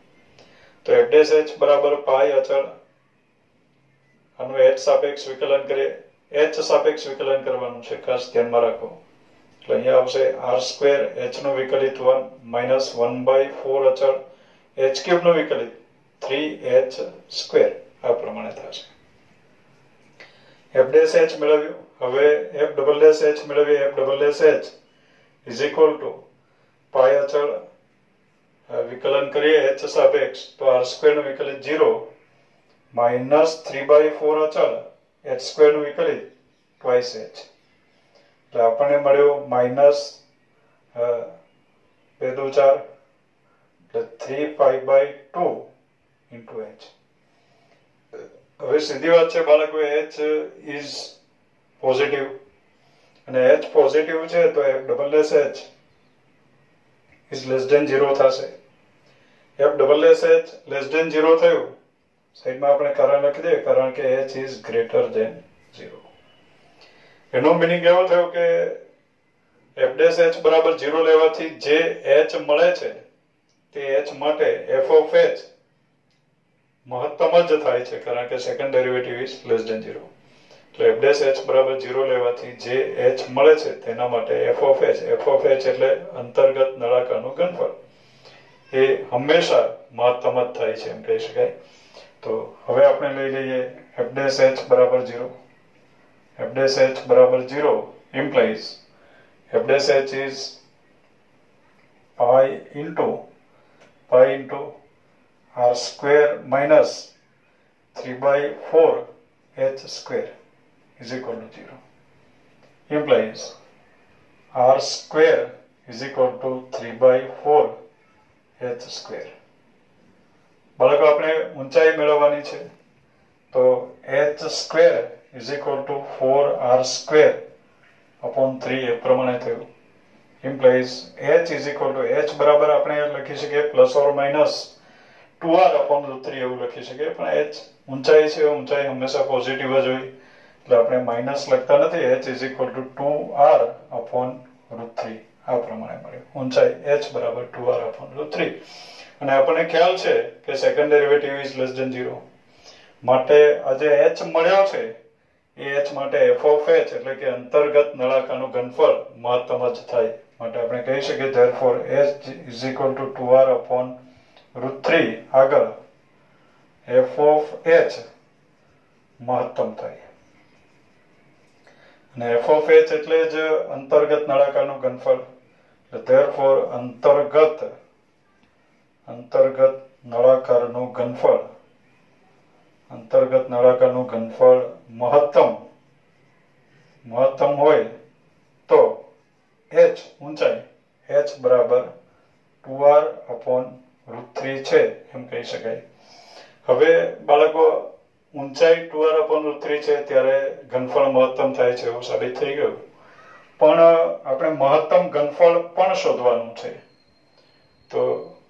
તો f' બરાબર પાઈ અચળ, આનું h સાપેક્ષ વિકલન કરીએ. h સાપેક્ષ વિકલન કરવાનું છે, ખાસ ધ્યાનમાં રાખો. એટલે અહીંયા આવશે r સ્ક્વેર h નું વિકલિત 1 minus 1/4 અચળ h ક્યુબ નું વિકલિત 3h સ્ક્વેર. આ પ્રમાણે થશે. f' મેળવ્યું. હવે f' મેળવીએ. f' is equal to પાઈ અચળ વિકલન કરીએ h સાપેક્ષ તો r સ્ક્વેર નું વિકલિત 0 minus 3/4 અચળ h સ્ક્વેર નું વિકલિત twice h. એટલે આપણને મળ્યો માઇનસ 2 દુ 4 એટલે 3π/2 into h. હવે સીધી વાત છે બાળકો, h is પોઝિટિવ અને h પોઝિટિવ છે તો f' is less than 0 થશે. f' less than 0 થયું. સાઈડમાં આપણે કારણ લખી દઈએ, કારણ કે h is greater than 0. એનો મિનિંગ એવો થયો કે f' બરાબર 0 લેવાથી જે h મળે છે તે h માટે f of h મહત્તમ જ થાય છે, કારણ કે second derivative is less than 0. એટલે f ડેશ h બરાબર 0 લેવાથી જે h મળે છે તેના માટે f of h એટલે અંતર્ગત નળાકારનું ઘનફળ એ હંમેશા મહત્તમ જ થાય છે એમ કહી શકાય. તો હવે આપણે લઈ લઈએ f ડેશ h બરાબર 0. f ડેશ h બરાબર 0 implies f dash h is pi into r square minus 3 by 4 h square is equal to 0. Implies r square is equal to 3 by 4 h square. બાળકો આપણે ઊંચાઈ મેળવવાની છે તો h square is equal to 4r square upon 3 એ પ્રમાણે થયું. Implies h is equal to h બરાબર આપણે લખી શકીએ plus or minus 2r upon √3 એવું લખી શકીએ, પણ h ઊંચાઈ છે, ઊંચાઈ હંમેશા પોઝિટિવ જ હોય એટલે આપણે માઇનસ લખતા નથી. h is equal to 2r upon √3 આ પ્રમાણે મળ્યું. ઊંચાઈ h બરાબર 2r upon √3 અને આપણને ખ્યાલ છે કે second derivative is less than 0 માટે આ જે h મળ્યો છે એ h માટે f of h એટલે કે અંતર્ગત નળાકારનું ઘનફળ મહત્તમ જ થાય માટે આપણે કહી શકીએ therefore h is equal to 2r upon √3 આગળ f of h મહત્તમ થાય અને f of h એટલે જ અંતર્ગત નળાકારનું ઘનફળ એટલે therefore અંતર્ગત નળાકારનું ઘનફળ મહત્તમ હોય તો h ઊંચાઈ h બરાબર 2r upon √3 છે એમ કહી શકાય. હવે બાળકો ઊંચાઈ 2r upon √3 છે ત્યારે ઘનફળ મહત્તમ થાય છે એવું સાબિત થઈ ગયું, પણ આપણે મહત્તમ ઘનફળ પણ શોધવાનું છે તો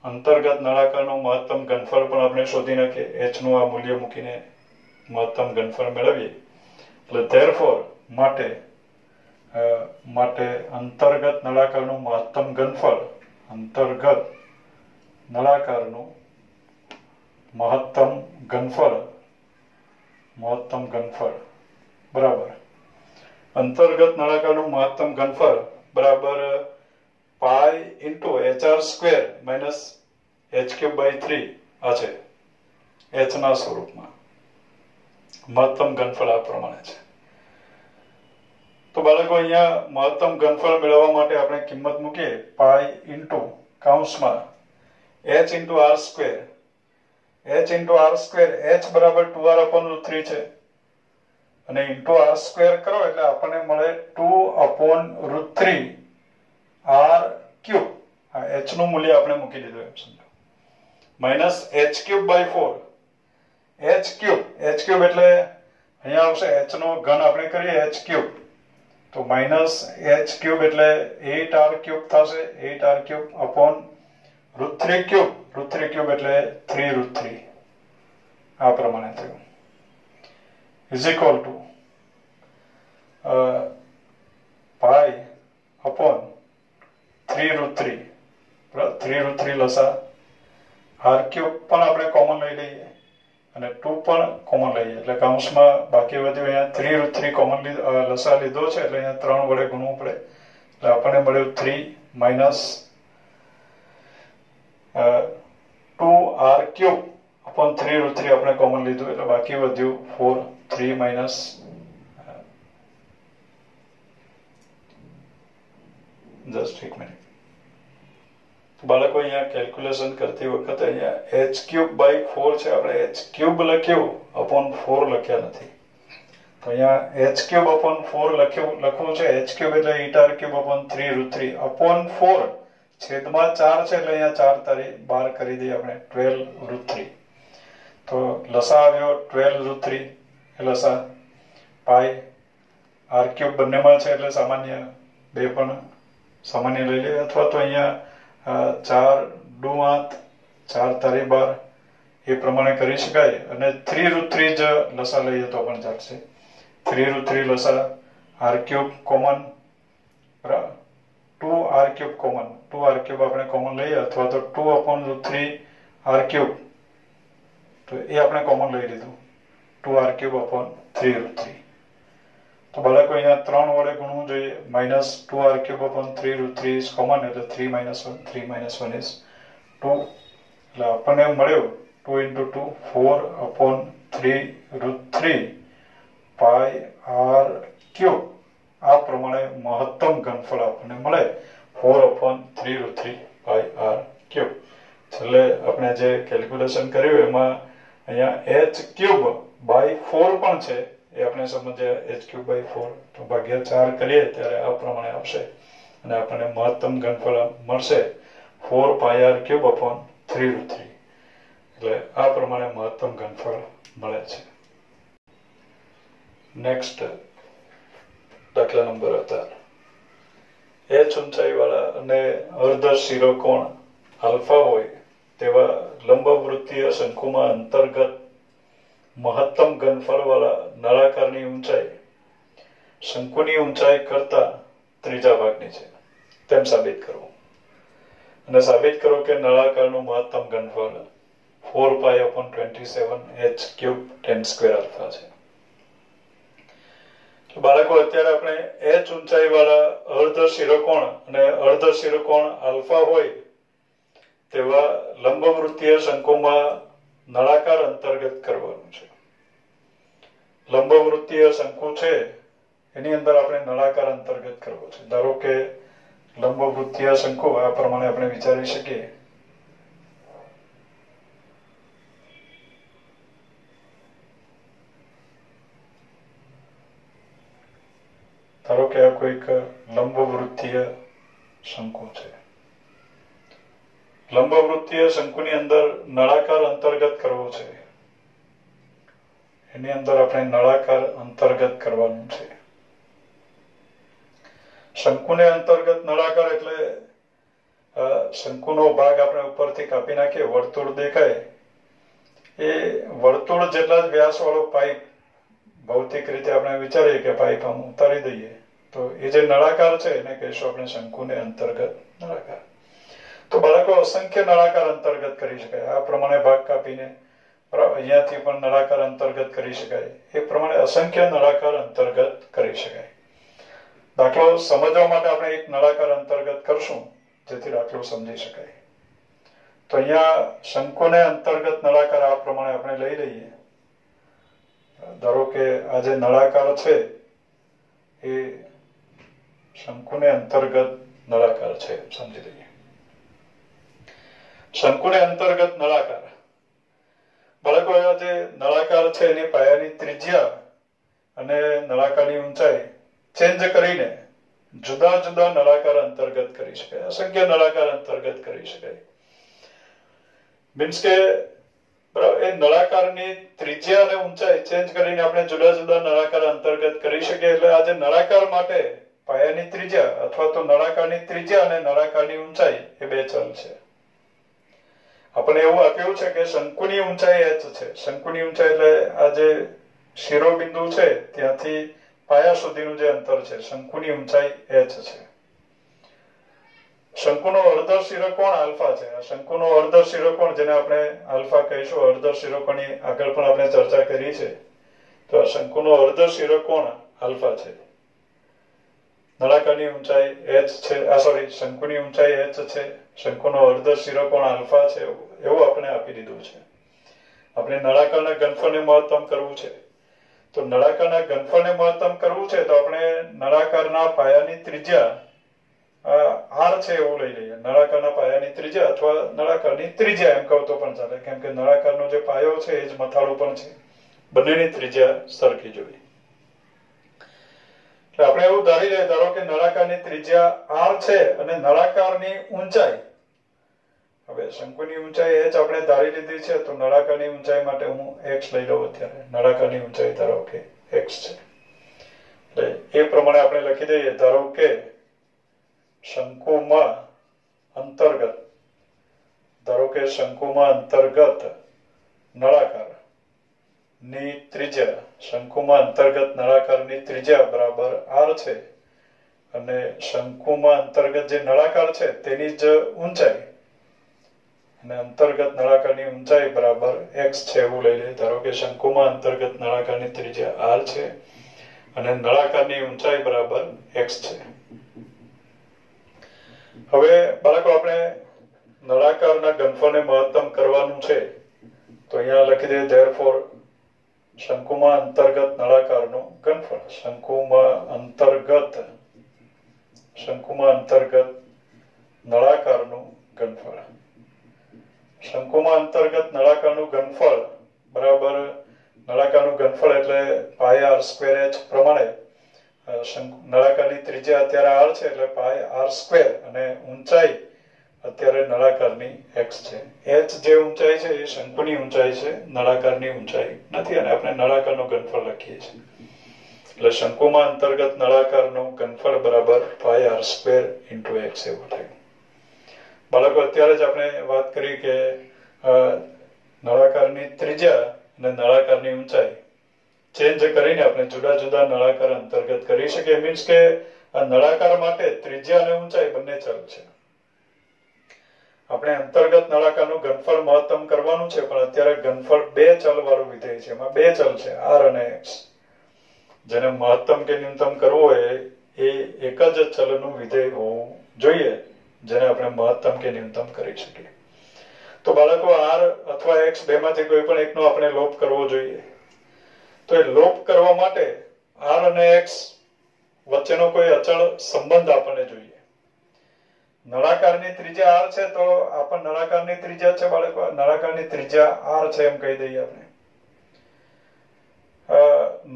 અંતર્ગત નળાકારનું મહત્તમ ઘનફળ પણ આપણે શોધી નાખીએ. h નું આ મૂલ્ય મૂકીને મહત્તમ ઘનફળ મેળવીએ એટલે therefore માટે અંતર્ગત નળાકારનું મહત્તમ ઘનફળ બરાબર અંતર્ગત નળાકારનું મહત્તમ ઘનફળ બરાબર પાઈ into hr square minus h³ by 3 આ છે h ના સ્વરૂપમાં મહત્તમ ઘનફળ આ પ્રમાણે છે. તો બાળકો અહીંયા મહત્તમ ઘનફળ મેળવવા માટે આપણે કિંમત મૂકીએ પાઈ ઇન્ટુ કૌંસમાં h into r square h બરાબર 2r upon √3 છે અને ઇન્ટુ r સ્ક્વેર કરો એટલે આપણને મળે 2 upon √3 r³ આ h નું મૂલ્ય આપણે મૂકી દીધું એમ સમજો માઇનસ h³ by 4 h³ એટલે અહીંયા આવશે h નો ઘન આપણે કરીએ h³ તો માઇનસ h³ એટલે 8r³ થશે 8r³ upon √3³ એટલે 3√3 આ પ્રમાણે થયું is equal to pi upon 3√3 3√3 લસા r³ પણ આપણે કોમન લઈ લઈએ અને 2 પણ કોમન લઈએ એટલે કૌંસમાં બાકી વધ્યું અહીંયા 3√3 કોમન લસા લીધો છે એટલે અહીંયા 3 વડે ગુણવું પડે એટલે આપણને મળ્યું 3 minus 2r³ upon 3√3 આપણે કોમન લીધું એટલે બાકી વધ્યું 4 3 minus just એક મિનિટ બાળકો અહીંયા કેલ્ક્યુલેશન કરતી વખતે અહીંયા h³ by 4 છે આપણે h³ લખ્યું upon 4 લખ્યા નથી તો અહીંયા h³ upon 4 લખવું છે h³ એટલે 8r³ upon 3√3 upon 4 છેદમાં 4 છે એટલે અહીંયા 4 તારી 12 કરી દઈએ આપણે 12√3 તો લસા આવ્યો 12√3 એ લસા પાઈ r³ બંનેમાં છે એટલે સામાન્ય બે પણ સામાન્ય લઈ લઈએ અથવા તો અહીંયા 4 દુ 8 4 તારી 12 એ પ્રમાણે કરી શકાય અને 3√3 જ લસા લઈએ તો પણ ચાલશે 3√3 લસા r³ common 2r³ common 2r³ આપણે કોમન લઈએ અથવા તો 2 upon √3 r³ તો એ આપણે કોમન લઈ લીધું 2r³ upon 3√3 તો બાળકો અહીંયા 3 વડે ગુણવું જોઈએ. -2r³ / 3√3 ઇઝ કોમન, એટલે 3 - 1 3 - 1 ઇઝ 2. એટલે આપણને મળ્યું 2 × 2 4/3√3 πr³. આ પ્રમાણે મહત્તમ ઘનફળ આપણને મળે 4/3√3 πr³. છેલ્લે આપણે જે કેલ્ક્યુલેશન કર્યું એમાં અહીંયા h³/4 પણ છે, એ આપણે સમજ્યા. h³/4 તો ભાગ્યા 4 કરીએ ત્યારે આ પ્રમાણે આવશે અને આપણને મહત્તમ ઘનફળ મળશે 4πr³/3√3. એટલે આ પ્રમાણે મહત્તમ ઘનફળ મળે છે. નેક્સ્ટ દાખલા નંબર 17. h ઊંચાઈ વાળા અને અર્ધશિરોકોણ આલ્ફા હોય તેવા લંબવૃત્તીય શંકુમાં અંતર્ગત મહત્તમ ઘનફળ વાળા નળાકારની ઊંચાઈ શંકુની ઊંચાઈ કરતા ત્રીજા ભાગની છે તેમ સાબિત કરવું. અને સાબિત કરો કે નળાકારનું મહત્તમ ઘનફળ 4π/27 h³ tan² આલ્ફા છે. તો બાળકો અત્યારે આપણે h ઊંચાઈ વાળા અર્ધશિરોકોણ અને અર્ધશિરોકોણ આલ્ફા હોય તેવા લંબવૃત્તીય શંકુમાં નળાકાર અંતર્ગત કરવાનું છે. લંબવૃત્તીય શંકુ છે એની અંદર આપણે નળાકાર અંતર્ગત કરવો છે. ધારો કે લંબવૃત્તીય શંકુ આ પ્રમાણે આપણે વિચારી શકીએ. ધારો કે આ કોઈક લંબવૃત્તીય શંકુ છે. લંબવૃત્તીય શંકુની અંદર નળાકાર અંતર્ગત કરવો છે. એની અંદર આપણે નળાકાર અંતર્ગત કરવાનું છે. શંકુને અંતર્ગત નળાકાર એટલે શંકુનો ભાગ આપણે ઉપરથી કાપી નાખીએ, વર્તુળ દેખાય, એ વર્તુળ જેટલા જ વ્યાસ વાળો પાઇપ ભૌતિક રીતે આપણે વિચારીએ કે પાઇપ આમ ઉતારી દઈએ તો એ જે નળાકાર છે એને કહીશું આપણે શંકુને અંતર્ગત નળાકાર. તો બાળકો અસંખ્ય નળાકાર અંતર્ગત કરી શકાય. આ પ્રમાણે ભાગ કાપીને બરાબર અહીંયાથી પણ નળાકાર અંતર્ગત કરી શકાય. એ પ્રમાણે અસંખ્ય નળાકાર અંતર્ગત કરી શકાય. દાખલો સમજવા માટે આપણે એક નળાકાર અંતર્ગત કરશું જેથી દાખલો સમજી શકાય. તો અહીંયા શંકુને અંતર્ગત નળાકાર આ પ્રમાણે આપણે લઈ લઈએ. ધારો કે આ જે નળાકાર છે એ શંકુને અંતર્ગત નળાકાર છે, સમજી લઈએ. શંકુને અંતર્ગત નળાકાર બાળકો આ જે નળાકાર છે એની પાયાની ત્રિજ્યા અને નળાકારની ઊંચાઈ ચેન્જ કરીને જુદા જુદા નળાકાર અંતર્ગત કરી શકાય. અસંખ્ય નળાકાર અંતર્ગત કરી શકાય. મીન્સ કે એ નળાકારની ત્રિજ્યા અને ઊંચાઈ ચેન્જ કરીને આપણે જુદા જુદા નળાકાર અંતર્ગત કરી શકીએ. એટલે આ જે નળાકાર માટે પાયાની ત્રિજ્યા અથવા તો નળાકારની ત્રિજ્યા અને નળાકારની ઊંચાઈ એ બે ચલ છે. આપણે એવું આપ્યું છે કે શંકુની ઊંચાઈ h છે. શંકુની ઊંચાઈ એટલે આ જે શિરોબિંદુ છે ત્યાંથી પાયા સુધીનું જે અંતર છે, શંકુની ઊંચાઈ h છે. શંકુનો અર્ધશિરોકોણ આલ્ફા છે. આ શંકુનો અર્ધશિરોકોણ જેને આપણે આલ્ફા કહીશું, અર્ધશિરોકોણની આગળ પણ આપણે ચર્ચા કરી છે. તો આ શંકુનો અર્ધશિરોકોણ આલ્ફા છે. નળાકારની ઊંચાઈ h છે, શંકુની ઊંચાઈ h છે. શંકુનો અર્ધશિરોકોણ આલ્ફા છે. એવું આપણે આપી દીધું છે. આપણે નળાકારના ઘનફળને મહત્તમ કરવું છે. તો નળાકારના ઘનફળને મહત્તમ કરવું છે તો આપણે નળાકારના પાયાની ત્રિજ્યા r છે એવું લઈ લઈએ. નળાકારના પાયાની ત્રિજ્યા અથવા નળાકારની ત્રિજ્યા એમ કહો તો પણ ચાલે, કેમ કે નળાકારનો જે પાયો છે એ જ મથાળું પણ છે. બંનેની ત્રિજ્યા સરખી જોઈ. એટલે આપણે એવું ધારી લઈએ, ધારો કે નળાકારની ત્રિજ્યા r છે અને નળાકારની ઊંચાઈ, હવે શંકુની ઊંચાઈ h આપણે ધારી લીધી છે તો નળાકારની ઊંચાઈ માટે હું x લઈ લઉં. અત્યારે નળાકારની ઊંચાઈ ધારો કે x છે. એટલે એ પ્રમાણે આપણે લખી દઈએ. ધારો કે શંકુમાં અંતર્ગત નળાકાર ની ત્રિજ્યા, શંકુમાં અંતર્ગત નળાકારની ત્રિજ્યા બરાબર r છે અને શંકુમાં અંતર્ગત જે નળાકાર છે તેની જ ઊંચાઈ અને અંતર્ગત નળાકારની ઊંચાઈ બરાબર x છે એવું લઈ લઈએ. ધારો કે શંકુમાં અંતર્ગત નળાકારની ત્રિજ્યા r છે અને નળાકારની ઊંચાઈ બરાબર x છે. હવે બાળકો આપણે નળાકારના ઘનફળને મહત્તમ કરવાનું છે તો અહીંયા લખી દઈએ therefore શંકુમાં અંતર્ગત નળાકારનું ઘનફળ. શંકુમાં અંતર્ગત નળાકારનું ઘનફળ. શંકુમાં અંતર્ગત નળાકારનું ઘનફળ બરાબર નળાકારનું ઘનફળ એટલે પાય r સ્ક્વેર h પ્રમાણે નળાકારની ત્રિજ્યા અત્યારે r છે એટલે પાય r સ્ક્વેર અને ઊંચાઈ અત્યારે નળાકારની x છે. h જે ઊંચાઈ છે એ શંકુની ઊંચાઈ છે, નળાકારની ઊંચાઈ નથી અને આપણે નળાકારનું ઘનફળ લખીએ છીએ. એટલે શંકુમાં અંતર્ગત નળાકારનું ઘનફળ બરાબર પાય r સ્ક્વેર ઇન્ટુ x એવું થયું. બાળકો અત્યારે જ આપણે વાત કરી કે નળાકારની ત્રિજ્યા અને નળાકારની ઊંચાઈ ચેન્જ કરીને આપણે જુદા જુદા નળાકાર અંતર્ગત કરી શકીએ. મીન્સ કે આ નળાકાર માટે ત્રિજ્યા અને ઊંચાઈ બંને ચલ છે. આપણે અંતર્ગત નળાકારનું ઘનફળ મહત્તમ કરવાનું છે પણ અત્યારે ઘનફળ બે ચલ વાળું વિધેય છે. એમાં બે ચલ છે r અને x. જેને મહત્તમ કે ન્યૂનતમ કરવું હોય એ એક જ ચલનું વિધેય હોવું જોઈએ જેને આપણે મહત્તમ કે ન્યૂનતમ કરી શકીએ. તો બાળકો r અથવા x બેમાંથી કોઈ પણ એકનો આપણે લોપ કરવો જોઈએ. તો એ લોપ કરવા માટે r અને x વચ્ચેનો કોઈ અચળ સંબંધ આપણને જોઈએ. નળાકારની ત્રિજ્યા r છે તો આપણને નળાકારની ત્રિજ્યા છે બાળકો, નળાકારની ત્રિજ્યા r છે એમ કહી દઈએ આપણે.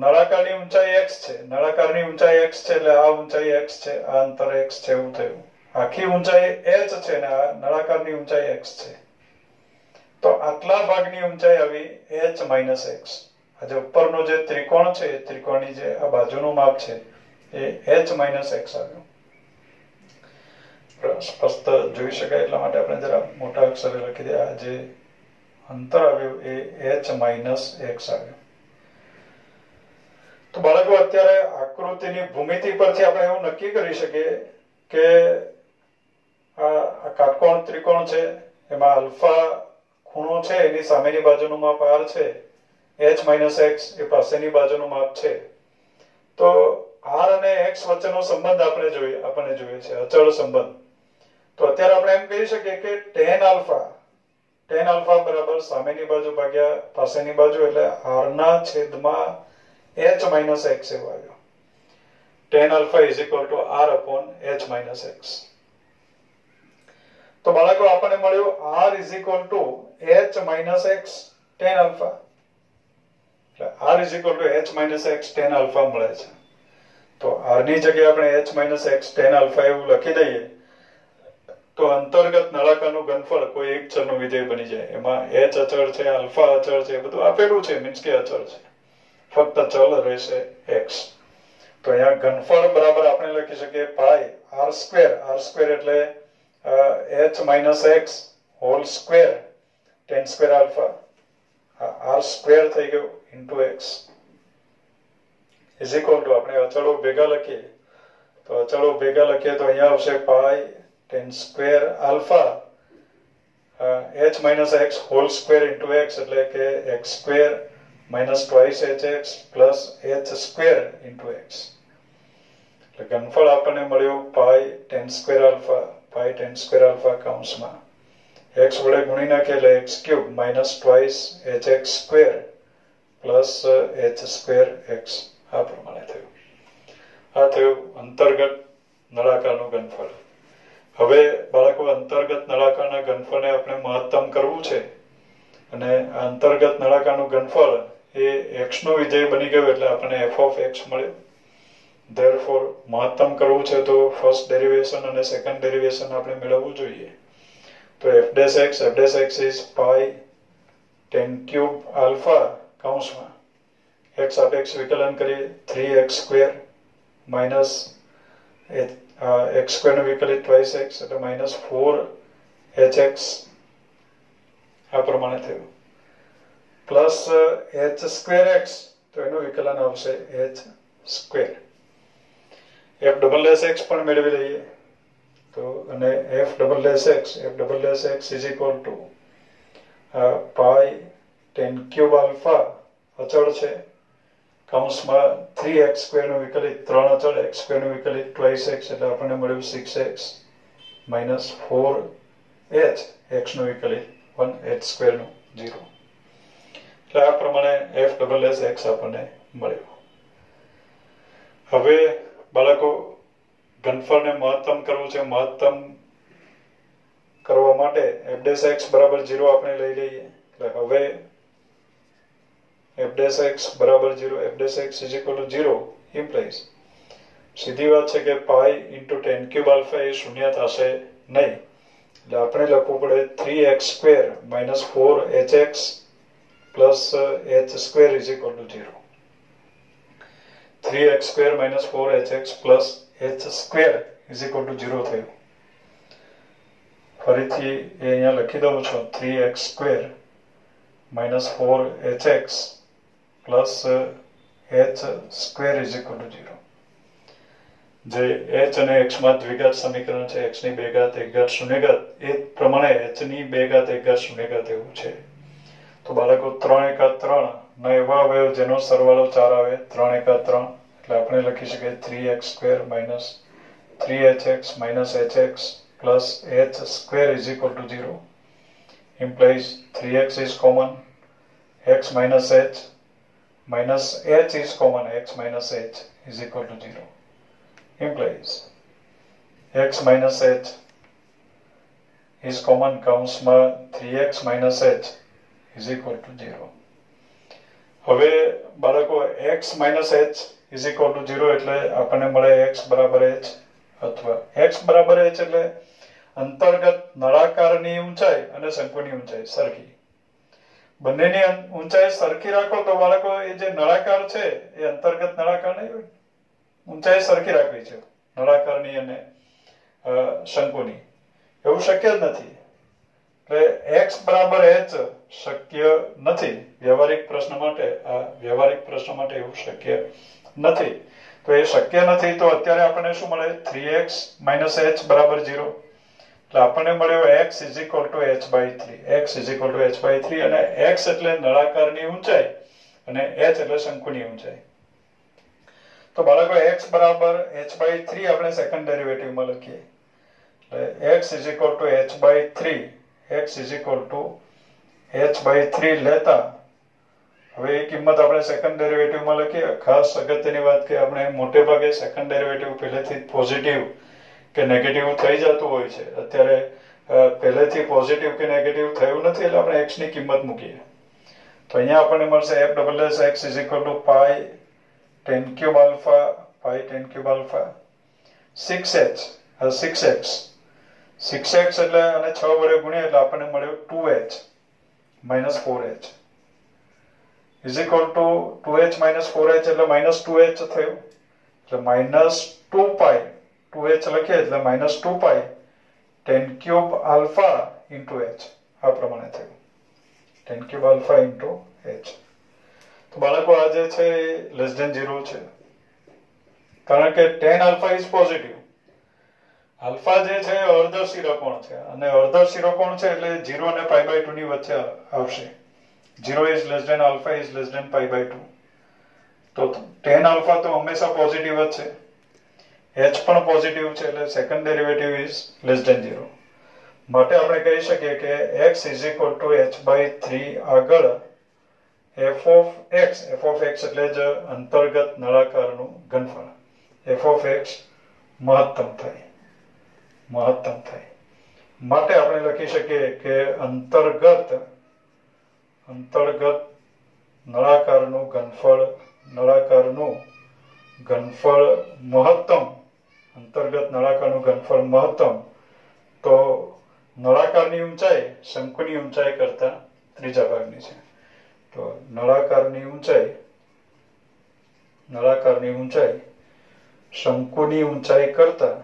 નળાકારની ઊંચાઈ x છે, નળાકારની ઊંચાઈ x છે એટલે આ ઊંચાઈ x છે, આ અંતર x છે એવું થયું. આખી ઊંચાઈ h છે ને આ નળાકારની ઊંચાઈ x છે. તો આટલા ભાગની ઊંચાઈ આવી h માઇનસ x. આજે ઉપરનો જે ત્રિકોણ છે એ ત્રિકોણની જે આ બાજુનું માપ છે એ h માઇનસ x આવ્યું. સ્પષ્ટ જોઈ શકાય એટલા માટે આપણે જરા મોટા અક્ષરે લખી દઈએ. આ જે અંતર આવ્યું એ h માઇનસ x આવ્યું. તો બાળકો અત્યારે આકૃતિની ભૂમિતિ પરથી આપણે એવું નક્કી કરી શકીએ કે આ કાટકોણ ત્રિકોણ છે એમાં આલ્ફા ખૂણો છે એની સામેની બાજુનું માપ r છે, h માઇનસ x એ પાસેની બાજુનું માપ છે. તો r અને x વચ્ચેનો સંબંધ આપણને જોઈએ છે, અચળ સંબંધ. તો અત્યારે આપણે એમ કહી શકીએ કે tan આલ્ફા બરાબર સામેની બાજુ ભાગ્યા પાસેની બાજુ એટલે r ના છેદમાં h માઇનસ x એવું આવ્યું. tan alpha is equal two r upon h minus x. તો બાળકો આપણને મળ્યું r is equal two h minus x tan alpha. એટલે r is equal two h minus x tan alpha મળે છે. તો r ની જગ્યાએ આપણે h minus x tan alpha એવું લખી દઈએ તો અંતર્ગત નળાકારનું ઘનફળ કોઈ એક ચલનું વિધેય બની જાય. એમાં h અચળ છે, આલ્ફા અચળ છે, બધું આપેલું છે, મીન્સ કે અચળ છે, ફક્ત ચલ રહેશે x. તો અહીંયા ઘનફળ બરાબર આપણે લખી શકીએ પાઈ r સ્ક્વેર એટલે h minus x whole square tan square alpha r square થઈ ગયો into x is equal two આપણે અચળો ભેગા લખીએ તો અહીંયા આવશે પાઈ tan square alpha h minus x whole square into x એટલે કે x square minus twice hx plus h square into x. એટલે ઘનફળ આપણને મળ્યું પાઈ tan સ્ક્વેર આલ્ફા કૌંસમાં x વડે ગુણી નાખીએ એટલે x cube minus twice hx square plus h square x. આ પ્રમાણે થયું. આ થયું અંતર્ગત નળાકારનું ઘનફળ. હવે બાળકો અંતર્ગત નળાકારના ઘનફળને આપણે મહત્તમ કરવું છે અને અંતર્ગત નળાકારનું ઘનફળ એ x નું વિધેય બની ગયું એટલે આપણને f of x મળ્યું. therefore મહત્તમ કરવું છે તો ફર્સ્ટ ડેરિવેશન અને સેકન્ડ ડેરિવેશન આપણે મેળવવું જોઈએ. તો f dash x is pi tan cube alpha કૌંસમાં x સાપેક્ષ વિકલન કરીએ 3x square minus x square નું વિકલિત ટ્વાઇસ x એટલે માઇનસ 4hx આ પ્રમાણે થયું પ્લસ h સ્ક્વેર x તો એનું વિકલન આવશે h square. f double dash x પણ મેળવી લઈએ તો અને f double dash x is equal to pi tan cube alpha અચળ છે કૌંસમાં 3x² નું વિકલિત 3 અચળ x² નું વિકલિત twice x એટલે આપણને મળ્યું 6x minus 4h x નું વિકલિત 1h² નું 0 એટલે આ પ્રમાણે f=x આપણને મળ્યું. હવે બાળકો ઘનફળને મહત્તમ કરવું છે. મહત્તમ કરવા માટે f' બરાબર 0 આપણે લઈ લઈએ. એટલે હવે f' બરાબર 0 f' is equal to 0 implies સીધી વાત છે કે પાઈ into tan cube alpha એ શૂન્ય થશે નહીં. એટલે આપણે લખવું પડે 3x² minus 4hx plus h² is equal to 0. 3x² minus 4hx plus h² is equal to 0 થયું. ફરીથી એ અહીંયા લખી દઉં છું 3x² minus 4hx plus h² is equal to 0. જે h અને x માં દ્વિઘાત સમીકરણ છે, x ની 2 ઘાત 1 ઘાત 0 ઘાત એ પ્રમાણે h ની 2 ઘાત 1 ઘાત 0 ઘાત એવું છે. તો બાળકો 3 × 3 ના એવા અવયવ જેનો સરવાળો 4 આવે 3 × 3 એટલે આપણે લખી શકીએ 3x² minus 3hx minus hx plus h² is equal to 0 implies 3x is common, x minus h minus h is common, x minus h is equal to 0 implies x minus h is common કૌંસમાં 3x minus h is equal to 0. હવે બાળકો x minus h is equal to 0 એટલે આપણને મળે x બરાબર h અથવા x બરાબર h એટલે અંતર્ગત નળાકારની ઊંચાઈ અને શંકુની ઊંચાઈ સરખી. બંનેની ઊંચાઈ સરખી રાખો તો બાળકો એ જે નળાકાર છે એ અંતર્ગત નળાકારની ઊંચાઈ સરખી રાખવી છે, નળાકારની અને શંકુની. એવું શક્ય જ નથી. એટલે x બરાબર h શક્ય નથી વ્યવહારિક પ્રશ્ન માટે. આ વ્યવહારિક પ્રશ્ન માટે એવું શક્ય નથી. તો એ શક્ય નથી તો અત્યારે આપણને શું મળે 3x minus h બરાબર 0 એટલે આપણને મળ્યો x is equal to h/3. x is equal to h/3 અને x એટલે નળાકારની ઊંચાઈ અને h એટલે શંકુની ઊંચાઈ. તો બાળકો x બરાબર h/3 આપણે સેકન્ડ ડેરિવેટિવમાં લખીએ. એટલે x is equal to h/3 x is equal to h/3 લેતા હવે એ કિંમત આપણે સેકન્ડ ડેરિવેટિવમાં લખીએ. ખાસ અગત્યની વાત કે આપણે મોટે ભાગે સેકન્ડ ડેરિવેટિવ પહેલેથી પોઝિટિવ કે નેગેટિવ થઈ જતું હોય છે. અત્યારે પહેલેથી પોઝિટિવ કે નેગેટિવ થયું નથી એટલે આપણે x ની કિંમત મૂકીએ. તો અહીંયા આપણને મળશે f=x is equal to pi tan cube alpha pi tan cube alpha 6x 6x એટલે અને 6 વડે ગુણ્યા એટલે આપણને મળ્યો 2h minus 4h is equal to 2h minus 4h એટલે minus 2h થયું. એટલે minus 2pi 2h લખીએ એટલે minus 2pi tan cube alpha into h આ પ્રમાણે થયું. tan cube alpha into h. તો બાળકો આ જે છે લેસ ધેન 0 છે કારણ કે tan alpha is positive. Alpha જે છે અર્ધશીર કોણ છે અને અર્ધશીર કોણ છે એટલે 0 અને π/2 ની વચ્ચે આવશે. 0 is less than alpha is less than π/2. તો tan alpha તો હંમેશા પોઝિટિવ જ છે. h પણ પોઝિટિવ છે એટલે second derivative is less than 0. માટે આપણે કહી શકીએ કે x is equal to h/3 આગળ f(x) એટલે જ અંતર્ગત નળાકારનું ઘનફળ f(x) મહત્તમ થાય. માટે આપણે લખી શકીએ કે અંતર્ગત નળાકારનું ઘનફળ મહત્તમ. અંતર્ગત નળાકારનું ઘનફળ મહત્તમ તો નળાકારની ઊંચાઈ શંકુની ઊંચાઈ કરતા ત્રીજા ભાગની છે. તો નળાકારની ઊંચાઈ શંકુની ઊંચાઈ કરતા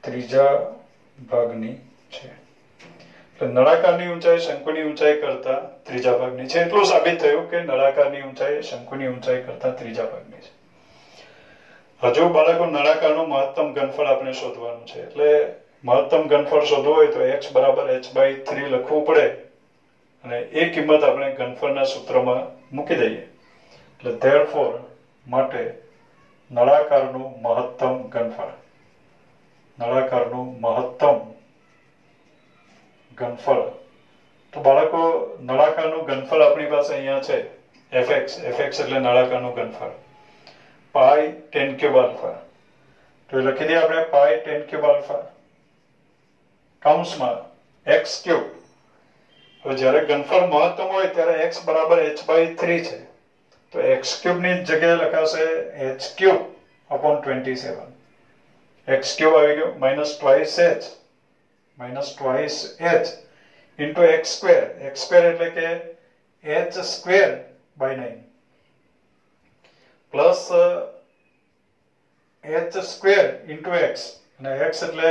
ત્રીજા ભાગની છે. એટલે નળાકારની ઊંચાઈ શંકુની ઊંચાઈ કરતા ત્રીજા ભાગની છે. એટલું સાબિત થયું કે નળાકારની ઊંચાઈ શંકુની ઊંચાઈ કરતા ત્રીજા ભાગની છે. હજુ બાળકો નળાકારનું મહત્તમ ઘનફળ આપણે શોધવાનું છે. એટલે મહત્તમ ઘનફળ શોધવું હોય તો x બરાબર h/3 લખવું પડે અને એ કિંમત આપણે ઘનફળના સૂત્રમાં મૂકી દઈએ એટલે therefore માટે નળાકારનું મહત્તમ ઘનફળ તો બાળકો નળાકારનું ઘનફળ આપણી પાસે અહીંયા છે fx એટલે નળાકારનું ઘનફળ પાઈ tan ક્યુબ આલ્ફા તો લખી દઈએ આપણે પાઈ tan ક્યુબ આલ્ફા કૌંસમાં x ક્યુબ હવે જ્યારે ઘનફળ મહત્તમ હોય ત્યારે x બરાબર h/3 છે તો x ક્યુબ ની જગ્યાએ લખાશે h cube upon 27 x cube આવી ગયો -2h into x square એટલે કે h square by 9 plus h square into x અને x એટલે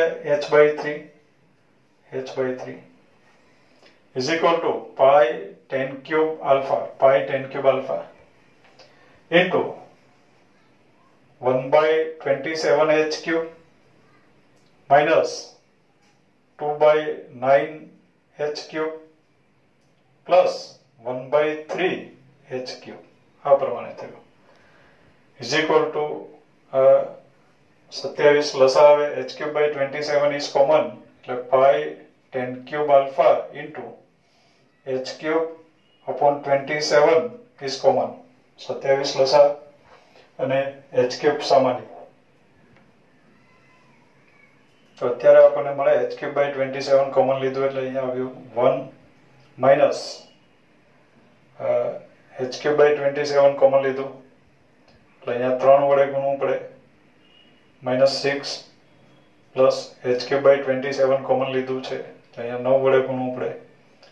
h/3 is equal to pi tan cube alpha into 1/27 h cube minus 2/9 h cube plus 1/3 h cube આ પ્રમાણે થયું is equal to 27 લસા આવે h cube by 27 is common એટલે pi tan cube alpha into h cube upon 27 is common 27 લસા અને h cube સામાન્ય તો અત્યારે આપણને મળે h cube by 27 કોમન લીધું એટલે અહીંયા આવ્યું 1 minus h cube by 27 common લીધું એટલે અહીંયા 3 વડે ગુણવું પડે -6 plus h cube by 27 common લીધું છે તો અહીંયા 9 વડે ગુણવું પડે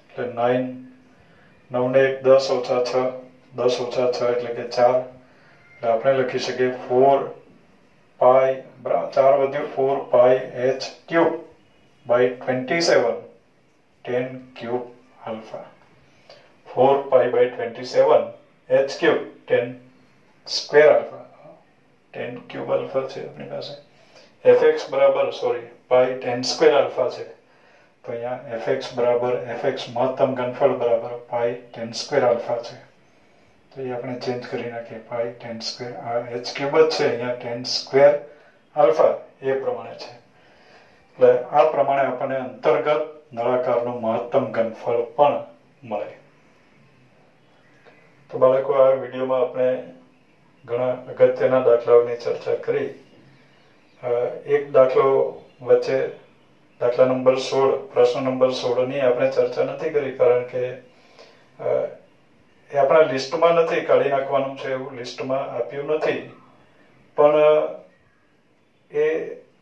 એટલે 9 9 ને 1 10 ઓછા 6 10 ઓછા 6 એટલે કે 4 એટલે આપણે લખી શકીએ 4 pi 4 વધ્યું 4 pi h cube by 27 tan cube alpha 4 pi by 27 h cube tan square alpha tan cube alpha છે આપણી પાસે fx બરાબર pi tan square alpha છે તો અહીંયા fx બરાબર fx મહત્તમ ઘનફળ બરાબર pi tan square alpha છે તો એ આપણે ચેન્જ કરી નાખીએ pi tan square આ h cube જ છે અહીંયા tan square alpha એ પ્રમાણે છે એટલે આ પ્રમાણે આપણને અંતર્ગત નળાકારનું મહત્તમ ઘનફળ પણ મળે તો બાળકો આ વિડીયોમાં આપણે ઘણા અગત્યના દાખલાઓની ચર્ચા કરી એક દાખલો વચ્ચે દાખલા નંબર 16 પ્રશ્ન નંબર 16 ની આપણે ચર્ચા નથી કરી કારણ કે એ આપણા લિસ્ટમાં નથી કાઢી નાખવાનું છે એવું લિસ્ટમાં આપ્યું નથી પણ એ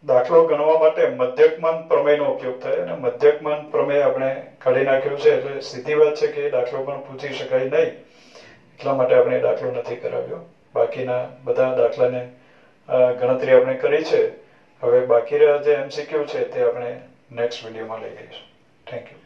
દાખલો ગણવા માટે મધ્યકમાન પ્રમેયનો ઉપયોગ થાય અને મધ્યકમાન પ્રમેય આપણે કાઢી નાખ્યું છે એટલે સીધી વાત છે કે એ દાખલો પણ પૂછી શકાય નહીં એટલા માટે આપણે દાખલો નથી કરાવ્યો બાકીના બધા દાખલાને ગણતરી આપણે કરી છે હવે બાકી રહ્યા જે MCQ છે તે આપણે નેક્સ્ટ વિડીયોમાં લઈ લઈશું થેન્ક યુ